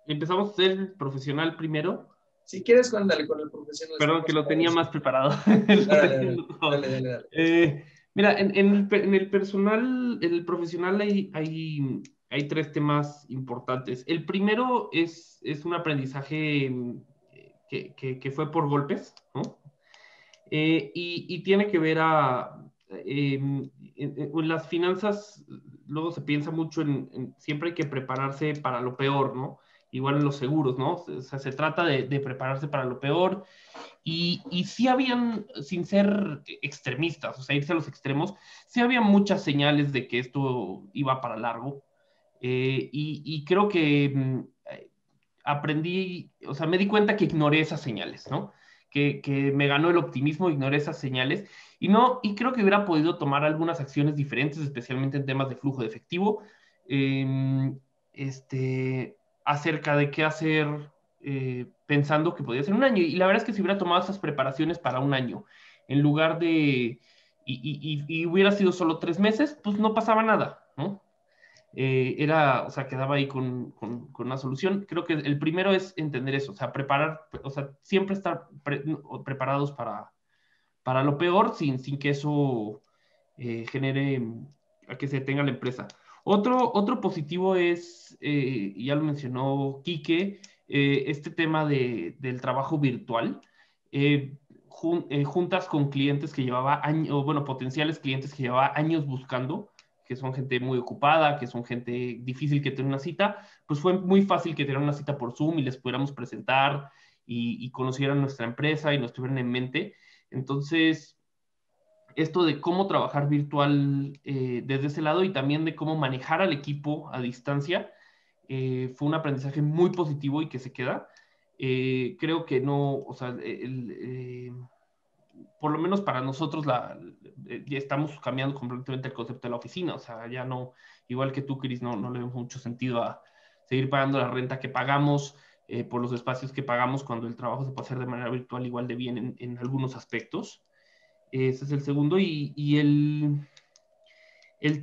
Empezamos el profesional primero. Si quieres, ándale con el profesional. Perdón, que lo tenía más preparado. Dale. Mira, en el personal, en el profesional hay 3 temas importantes. El primero es un aprendizaje que fue por golpes, ¿no? Y tiene que ver en las finanzas, luego se piensa mucho siempre hay que prepararse para lo peor, ¿no? Igual en los seguros, ¿no? O sea, se trata de prepararse para lo peor y sí habían, sin ser extremistas, o sea, irse a los extremos, sí había muchas señales de que esto iba para largo y creo que aprendí, o sea, me di cuenta que ignoré esas señales, ¿no? Que me ganó el optimismo, ignoré esas señales y creo que hubiera podido tomar algunas acciones diferentes, especialmente en temas de flujo de efectivo, eh, acerca de qué hacer pensando que podía ser un año. Y la verdad es que si hubiera tomado esas preparaciones para un año, en lugar de, y hubiera sido solo 3 meses, pues no pasaba nada, ¿no? O sea, quedaba ahí con una solución. Creo que el primero es entender eso, o sea, o sea, siempre estar preparados para lo peor sin que eso genere a que se detenga la empresa. Otro positivo es, y ya lo mencionó Quique, este tema del trabajo virtual. Juntas con clientes que llevaba años, bueno, potenciales clientes que llevaba años buscando, que son gente muy ocupada, que son gente difícil que tener una cita, pues fue muy fácil que tener una cita por Zoom y les pudiéramos presentar y conocieran nuestra empresa y nos tuvieran en mente. Entonces, esto de cómo trabajar virtual desde ese lado y también de cómo manejar al equipo a distancia, fue un aprendizaje muy positivo y que se queda. Creo que no, o sea, por lo menos para nosotros ya estamos cambiando completamente el concepto de la oficina, o sea, ya no, igual que tú, Cris, no le vemos mucho sentido a seguir pagando la renta que pagamos por los espacios que pagamos cuando el trabajo se puede hacer de manera virtual igual de bien en algunos aspectos. Ese es el segundo. El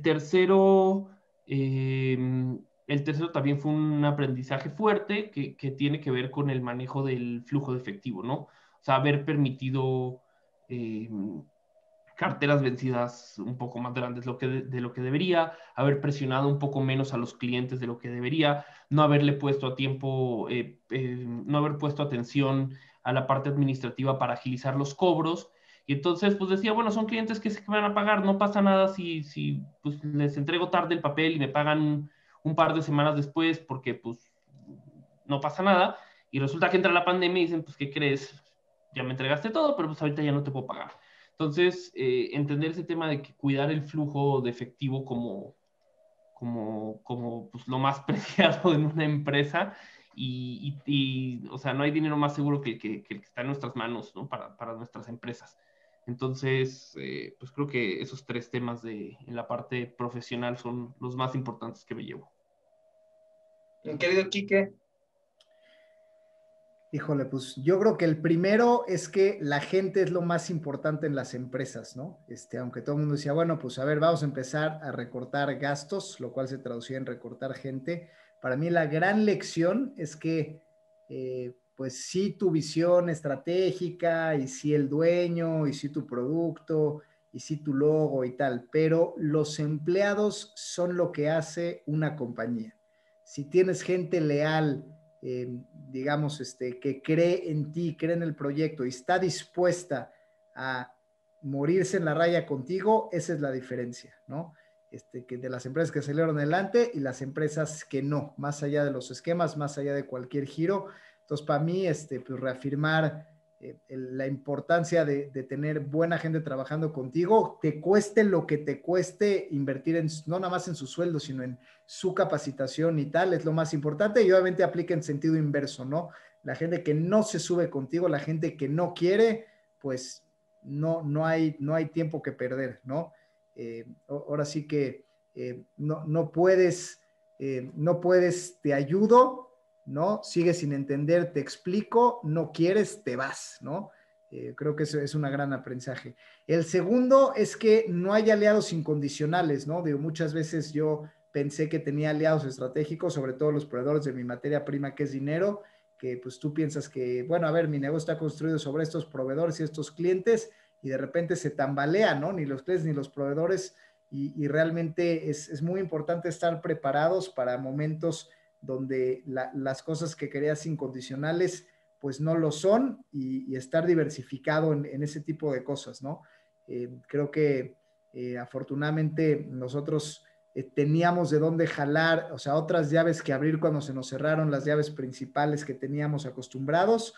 tercero, el tercero también fue un aprendizaje fuerte que tiene que ver con el manejo del flujo de efectivo, ¿no? O sea, haber permitido eh, carteras vencidas un poco más grandes de lo que debería, haber presionado un poco menos a los clientes de lo que debería, no haberle puesto a tiempo, no haber puesto atención a la parte administrativa para agilizar los cobros. Y entonces, pues decía, bueno, son clientes que se van a pagar, no pasa nada si pues, les entrego tarde el papel y me pagan un par de semanas después porque pues no pasa nada. Y resulta que entra la pandemia y dicen, pues, ¿qué crees? Ya me entregaste todo, pero pues ahorita ya no te puedo pagar. Entonces, entender ese tema de que cuidar el flujo de efectivo como pues, lo más preciado en una empresa o sea, no hay dinero más seguro que el que está en nuestras manos, ¿no? Para nuestras empresas. Entonces, pues creo que esos tres temas en la parte profesional son los más importantes que me llevo. Mi querido Quique. Híjole, pues yo creo que el primero es que la gente es lo más importante en las empresas, ¿no? Aunque todo el mundo decía, bueno, pues a ver, vamos a empezar a recortar gastos, lo cual se traducía en recortar gente. Para mí la gran lección es que, pues sí tu visión estratégica y sí el dueño y sí tu producto y sí tu logo y tal, pero los empleados son lo que hace una compañía. Si tienes gente leal, digamos, que cree en ti, cree en el proyecto y está dispuesta a morirse en la raya contigo, esa es la diferencia, ¿no? Que de las empresas que salieron adelante y las empresas que no, más allá de los esquemas, más allá de cualquier giro. Entonces, para mí, pues reafirmar la importancia de tener buena gente trabajando contigo, te cueste lo que te cueste invertir no nada más en su sueldo, sino en su capacitación y tal, es lo más importante, y obviamente aplica en sentido inverso, ¿no? La gente que no se sube contigo, la gente que no quiere, pues no hay tiempo que perder, ¿no? Ahora sí que no puedes, te ayudo, ¿no? Sigues sin entender, te explico, no quieres, te vas, ¿no? Creo que eso es un gran aprendizaje. El segundo es que no hay aliados incondicionales, ¿no? Digo, muchas veces yo pensé que tenía aliados estratégicos, sobre todo los proveedores de mi materia prima, que es dinero, que pues tú piensas que, bueno, a ver, mi negocio está construido sobre estos proveedores y estos clientes, y de repente se tambalea, ¿no? Ni los clientes ni los proveedores, y realmente es muy importante estar preparados para momentos donde las cosas que creías incondicionales pues no lo son, y estar diversificado en ese tipo de cosas, ¿no? Creo que afortunadamente nosotros teníamos de dónde jalar, o sea, otras llaves que abrir cuando se nos cerraron las llaves principales que teníamos acostumbrados,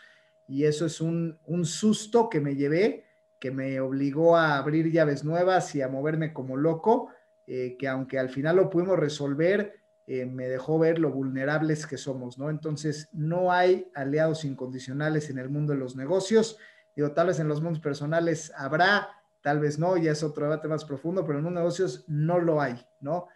y eso es un susto que me llevé, que me obligó a abrir llaves nuevas y a moverme como loco, que aunque al final lo pudimos resolver, me dejó ver lo vulnerables que somos, ¿no? Entonces, no hay aliados incondicionales en el mundo de los negocios. Digo, tal vez en los mundos personales habrá, tal vez no, ya es otro debate más profundo, pero en los negocios no lo hay, ¿no?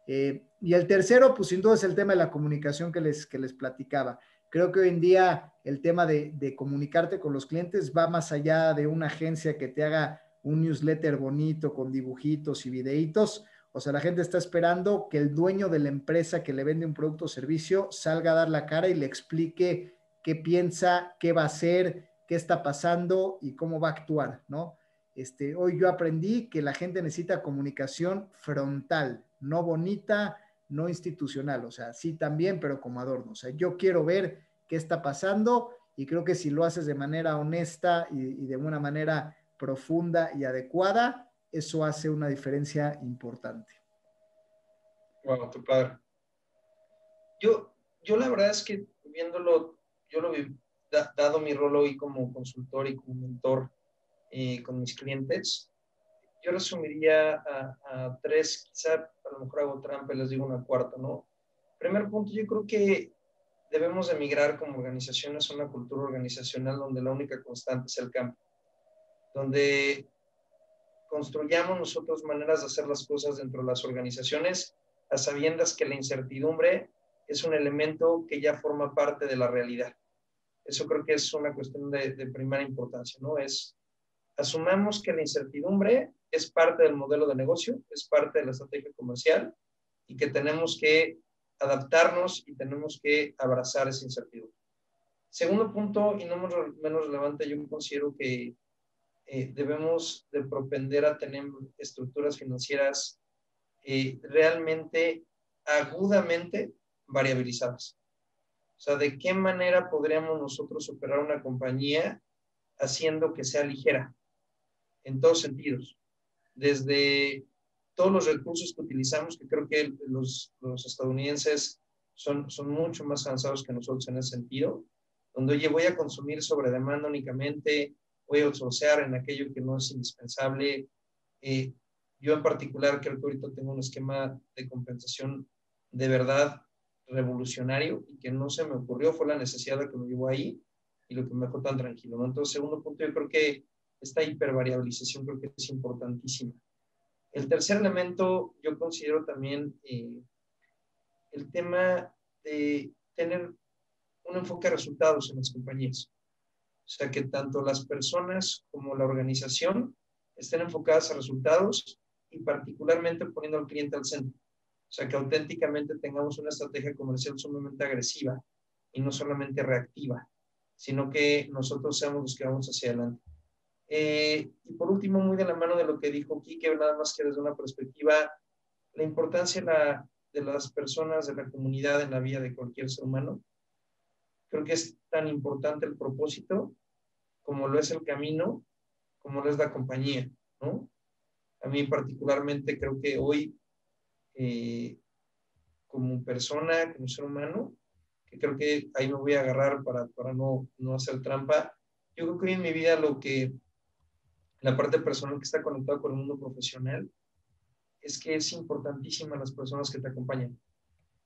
Y el tercero, pues sin duda es el tema de la comunicación que les platicaba. Creo que hoy en día el tema de comunicarte con los clientes va más allá de una agencia que te haga un newsletter bonito con dibujitos y videitos. O sea, la gente está esperando que el dueño de la empresa que le vende un producto o servicio salga a dar la cara y le explique qué piensa, qué va a hacer, qué está pasando y cómo va a actuar, ¿no? Hoy yo aprendí que la gente necesita comunicación frontal, no bonita, no institucional, o sea, sí también, pero como adorno. O sea, yo quiero ver qué está pasando, y creo que si lo haces de manera honesta y de una manera profunda y adecuada, eso hace una diferencia importante. Wow, qué padre. Yo la verdad es que viéndolo, yo lo vi, dado mi rol hoy como consultor y como mentor con mis clientes, yo resumiría a tres, quizá a lo mejor hago trampa y les digo una cuarta, ¿no? Primer punto, yo creo que debemos de migrar como organizaciones a una cultura organizacional donde la única constante es el cambio, donde construyamos nosotros maneras de hacer las cosas dentro de las organizaciones a sabiendas que la incertidumbre es un elemento que ya forma parte de la realidad. Eso creo que es una cuestión de primera importancia, ¿no? Asumamos que la incertidumbre es parte del modelo de negocio, es parte de la estrategia comercial y que tenemos que adaptarnos y tenemos que abrazar esa incertidumbre. Segundo punto, y no menos relevante, yo considero que debemos de propender a tener estructuras financieras realmente agudamente variabilizadas. O sea, ¿de qué manera podríamos nosotros operar una compañía haciendo que sea ligera? En todos sentidos. Desde todos los recursos que utilizamos, que creo que los estadounidenses son mucho más avanzados que nosotros en ese sentido, donde, oye, voy a consumir sobre demanda únicamente, voy a outsourcear en aquello que no es indispensable. Yo en particular creo que ahorita tengo un esquema de compensación de verdad revolucionario y que no se me ocurrió, fue la necesidad de que me llevó ahí y lo que me dejó tan tranquilo, ¿no? Entonces, segundo punto, yo creo que esta hipervariabilización creo que es importantísima. El tercer elemento, yo considero también el tema de tener un enfoque a resultados en las compañías. O sea, que tanto las personas como la organización estén enfocadas a resultados y particularmente poniendo al cliente al centro. O sea, que auténticamente tengamos una estrategia comercial sumamente agresiva y no solamente reactiva, sino que nosotros seamos los que vamos hacia adelante. Y por último, muy de la mano de lo que dijo Quique, nada más que desde una perspectiva, la importancia de las personas, de la comunidad en la vida de cualquier ser humano. Creo que es tan importante el propósito como lo es el camino, como lo es la compañía, ¿no? A mí particularmente creo que hoy, como persona, como ser humano, que creo que ahí me voy a agarrar para no hacer trampa, yo creo que hoy en mi vida la parte personal que está conectada con el mundo profesional es que es importantísima las personas que te acompañan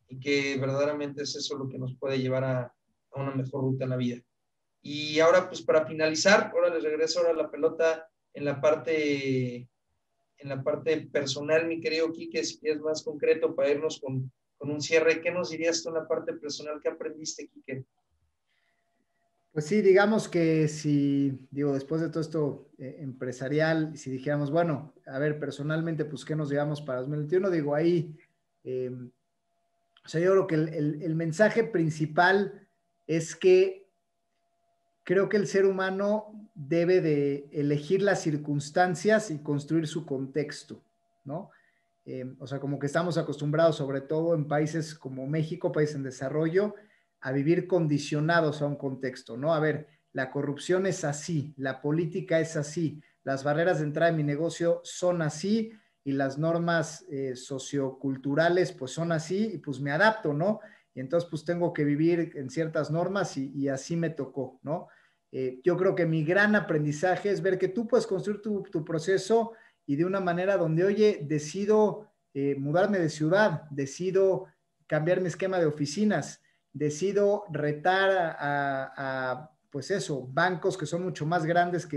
y que verdaderamente es eso lo que nos puede llevar a una mejor ruta en la vida. Y ahora, pues para finalizar, ahora les regreso ahora la pelota en la parte personal, mi querido Quique, si es más concreto para irnos con un cierre. ¿Qué nos dirías tú en la parte personal? ¿Qué aprendiste, Quique? Pues sí, digamos que si, digo, después de todo esto empresarial, si dijéramos, bueno, a ver, personalmente, pues, ¿qué nos llevamos para 2021? Digo, ahí, o sea, yo creo que el mensaje principal es que creo que el ser humano debe de elegir las circunstancias y construir su contexto, ¿no? O sea, como que estamos acostumbrados, sobre todo en países como México, países en desarrollo, a vivir condicionados a un contexto, ¿no? A ver, la corrupción es así, la política es así, las barreras de entrada en mi negocio son así y las normas socioculturales pues son así y pues me adapto, ¿no? Y entonces pues tengo que vivir en ciertas normas y así me tocó, ¿no? Yo creo que mi gran aprendizaje es ver que tú puedes construir tu proceso y de una manera donde, oye, decido mudarme de ciudad, decido cambiar mi esquema de oficinas, decido retar pues eso, bancos que son mucho más grandes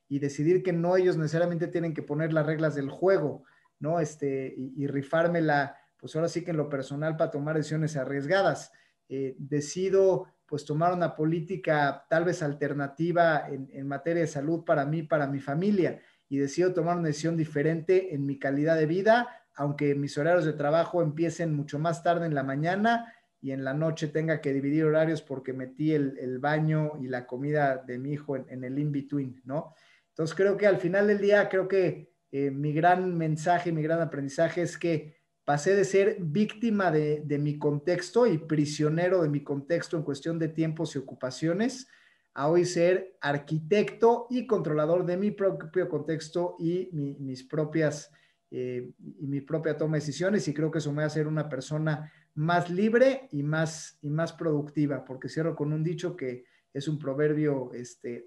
y decidir que no ellos necesariamente tienen que poner las reglas del juego, ¿no? Y rifármela, pues ahora sí que en lo personal para tomar decisiones arriesgadas. Decido pues tomar una política tal vez alternativa en materia de salud para mí, para mi familia y decido tomar una decisión diferente en mi calidad de vida, aunque mis horarios de trabajo empiecen mucho más tarde en la mañana y en la noche tenga que dividir horarios porque metí el baño y la comida de mi hijo en el in-between, ¿no? Entonces creo que al final del día, creo que mi gran mensaje, mi gran aprendizaje es que pasé de ser víctima de mi contexto y prisionero de mi contexto en cuestión de tiempos y ocupaciones, a hoy ser arquitecto y controlador de mi propio contexto y mis propias y mi propia toma de decisiones, y creo que eso me va a hacer una persona más libre y más productiva, porque cierro con un dicho que es un proverbio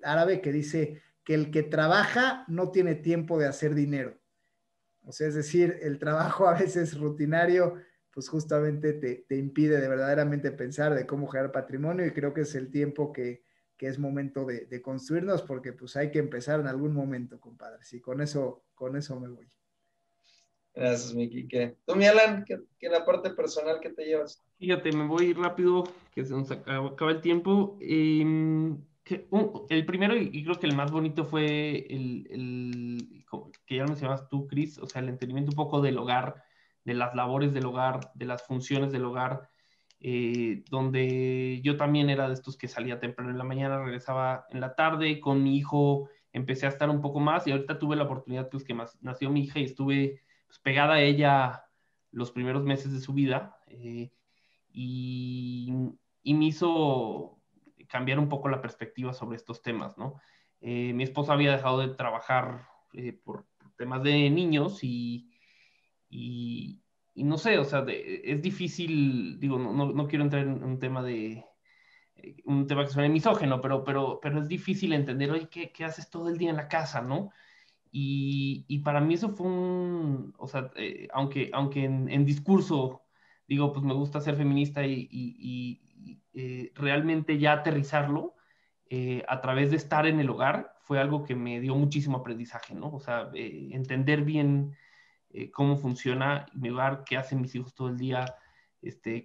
árabe que dice que el que trabaja no tiene tiempo de hacer dinero. O sea, es decir, el trabajo a veces rutinario, pues justamente te impide de verdaderamente pensar de cómo generar patrimonio, y creo que es el tiempo que es momento de construirnos, porque pues hay que empezar en algún momento, compadre. Sí, con eso me voy. Gracias, mi Quique. Tú, mi Alan, ¿qué la parte personal que te llevas? Fíjate, me voy rápido, que se nos acaba el tiempo. El primero, y creo que el más bonito, fue que ya lo mencionabas tú, Chris, o sea, el entendimiento un poco del hogar, de las labores del hogar, de las funciones del hogar, donde yo también era de estos que salía temprano en la mañana, regresaba en la tarde, con mi hijo empecé a estar un poco más, y ahorita tuve la oportunidad, pues, que nació mi hija, y estuve, pues, pegada a ella los primeros meses de su vida. Y, y me hizo cambiar un poco la perspectiva sobre estos temas, ¿no? Mi esposa había dejado de trabajar por temas de niños, y, y no sé, o sea, es difícil, digo, no quiero entrar en un tema un tema que suene misógeno, pero es difícil entender, oye, ¿qué haces todo el día en la casa, no? Y para mí eso fue o sea, aunque en discurso digo, pues me gusta ser feminista, realmente ya aterrizarlo a través de estar en el hogar fue algo que me dio muchísimo aprendizaje, ¿no? O sea, entender bien cómo funciona mi hogar, qué hacen mis hijos todo el día,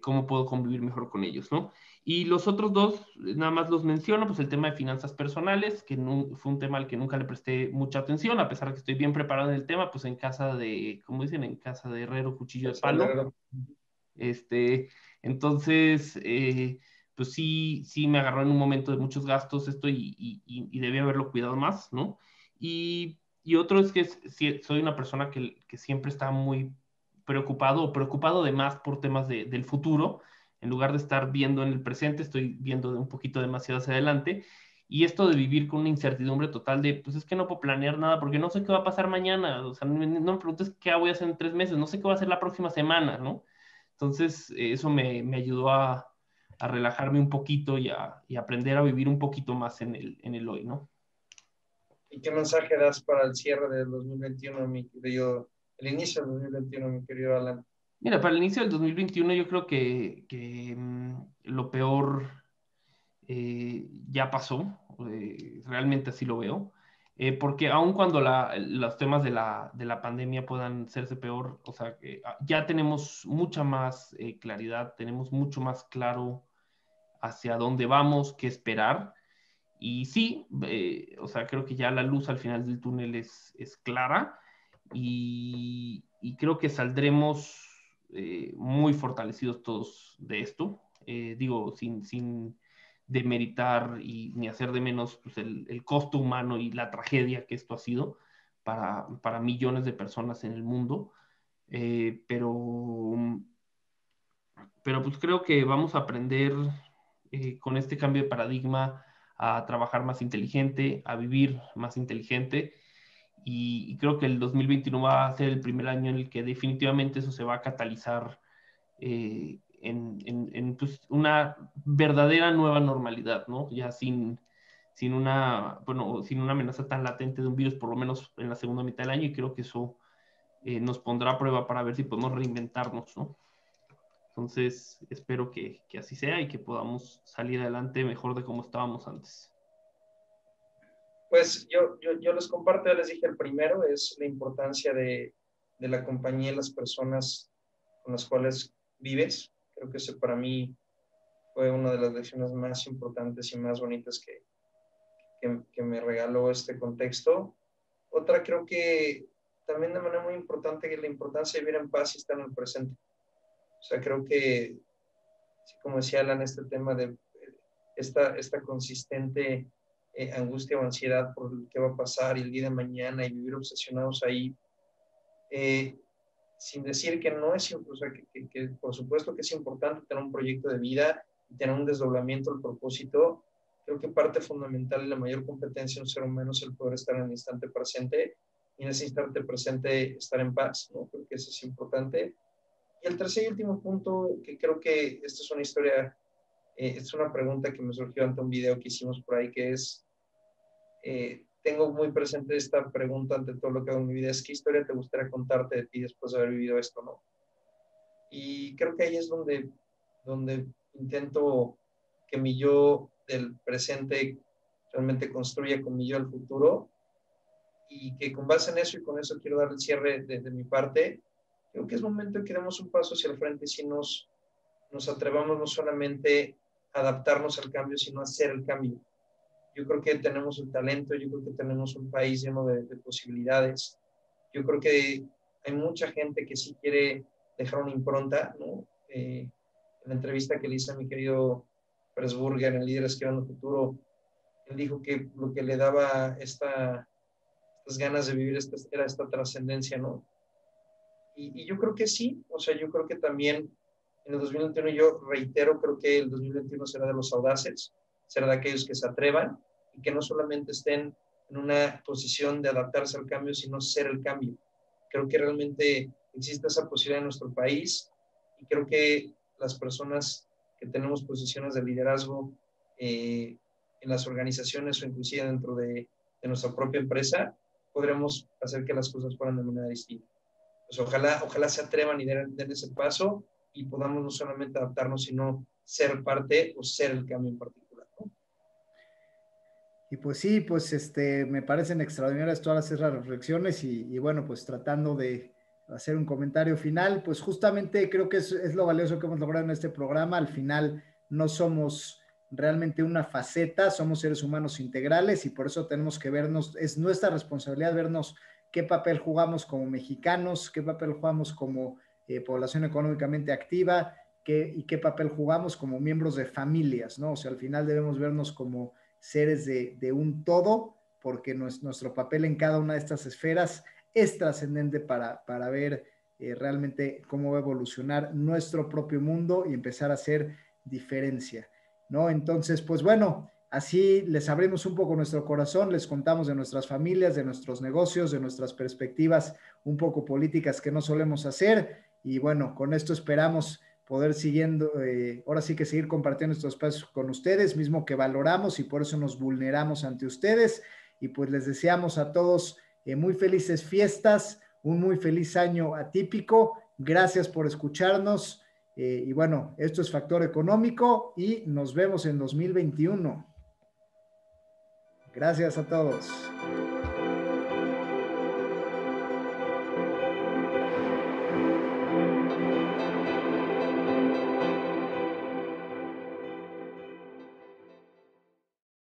cómo puedo convivir mejor con ellos, ¿no? Y los otros dos, nada más los menciono, pues el tema de finanzas personales, que fue un tema al que nunca le presté mucha atención, a pesar de que estoy bien preparado en el tema, pues en casa como dicen, en casa de herrero, cuchillo de palo. Este, entonces, pues sí me agarró en un momento de muchos gastos esto, y debí haberlo cuidado más, ¿no? Y otro es que soy una persona que siempre está muy preocupado de más por temas del futuro. En lugar de estar viendo en el presente, estoy viendo un poquito demasiado hacia adelante. Y esto de vivir con una incertidumbre total pues es que no puedo planear nada porque no sé qué va a pasar mañana. O sea, no me preguntes qué voy a hacer en 3 meses, no sé qué va a hacer la próxima semana, ¿no? Entonces, eso me ayudó a relajarme un poquito y aprender a vivir un poquito más en el hoy, ¿no? ¿Y qué mensaje das para el cierre del 2021, mi querido, el inicio del 2021, mi querido Alan? Mira, para el inicio del 2021 yo creo que lo peor ya pasó, realmente así lo veo, porque aun cuando los temas de la pandemia puedan serse peor, o sea, ya tenemos mucha más claridad, tenemos mucho más claro hacia dónde vamos, qué esperar. Y sí, o sea, creo que ya la luz al final del túnel es clara, y creo que saldremos muy fortalecidos todos de esto. Digo, sin demeritar ni hacer de menos, pues, el costo humano y la tragedia que esto ha sido para millones de personas en el mundo. Eh, pero, pero pues creo que vamos a aprender con este cambio de paradigma a trabajar más inteligente, a vivir más inteligente, y creo que el 2021 va a ser el primer año en el que definitivamente eso se va a catalizar en pues, una verdadera nueva normalidad, ¿no? Ya sin una amenaza tan latente de un virus, por lo menos en la segunda mitad del año, y creo que eso nos pondrá a prueba para ver si podemos reinventarnos, ¿no? Entonces, espero que así sea y que podamos salir adelante mejor de como estábamos antes. Pues yo les comparto, ya les dije el primero, es la importancia de la compañía y las personas con las cuales vives. Creo que ese para mí fue una de las lecciones más importantes y más bonitas que me regaló este contexto. Otra, creo que también de manera muy importante, es la importancia de vivir en paz y estar en el presente. O sea, creo que, como decía Alan, este tema de esta consistente angustia o ansiedad por qué va a pasar y el día de mañana, y vivir obsesionados ahí, sin decir que no es, o sea, que por supuesto que es importante tener un proyecto de vida y tener un desdoblamiento al propósito. Creo que parte fundamental y la mayor competencia de un ser humano es el poder estar en el instante presente, y en ese instante presente estar en paz, ¿no? Creo que eso es importante. Y el tercer y último punto, que creo que esta es una historia, es una pregunta que me surgió ante un video que hicimos por ahí, que es, tengo muy presente esta pregunta ante todo lo que hago en mi vida, es ¿qué historia te gustaría contarte de ti después de haber vivido esto, ¿no? Y creo que ahí es donde intento que mi yo del presente realmente construya con mi yo el futuro, y que con base en eso y con eso quiero dar el cierre de mi parte. Creo que es momento de que demos un paso hacia el frente si nos atrevamos no solamente a adaptarnos al cambio, sino a hacer el cambio. Yo creo que tenemos el talento, yo creo que tenemos un país lleno de posibilidades. Yo creo que hay mucha gente que sí quiere dejar una impronta, ¿no? En la entrevista que le hice a mi querido Pressburger en Líderes Creando Futuro, él dijo que lo que le daba estas ganas de vivir era esta trascendencia, ¿no? Y yo creo que sí, o sea, yo creo que también en el 2021, yo reitero, creo que el 2021 será de los audaces, será de aquellos que se atrevan y que no solamente estén en una posición de adaptarse al cambio, sino ser el cambio. Creo que realmente existe esa posibilidad en nuestro país, y creo que las personas que tenemos posiciones de liderazgo en las organizaciones o inclusive dentro de nuestra propia empresa, podremos hacer que las cosas fueran de manera distinta. Pues ojalá se atrevan y den ese paso y podamos no solamente adaptarnos, sino ser parte o ser el cambio en particular, ¿no? Y pues sí, pues me parecen extraordinarias todas esas reflexiones y bueno, pues tratando de hacer un comentario final, pues justamente creo que es lo valioso que hemos logrado en este programa. Al final no somos realmente una faceta, somos seres humanos integrales y por eso tenemos que vernos, es nuestra responsabilidad vernos qué papel jugamos como mexicanos, qué papel jugamos como población económicamente activa, y qué papel jugamos como miembros de familias, ¿no? O sea, al final debemos vernos como seres de un todo, porque nuestro papel en cada una de estas esferas es trascendente para ver realmente cómo va a evolucionar nuestro propio mundo y empezar a hacer diferencia, ¿no? Entonces, pues bueno, así les abrimos un poco nuestro corazón, les contamos de nuestras familias, de nuestros negocios, de nuestras perspectivas un poco políticas que no solemos hacer, y bueno, con esto esperamos poder ahora sí que seguir compartiendo estos espacios con ustedes, mismo que valoramos y por eso nos vulneramos ante ustedes. Y pues les deseamos a todos muy felices fiestas, un muy feliz año atípico. Gracias por escucharnos. Y bueno, esto es Factor Económico y nos vemos en 2021. Gracias a todos.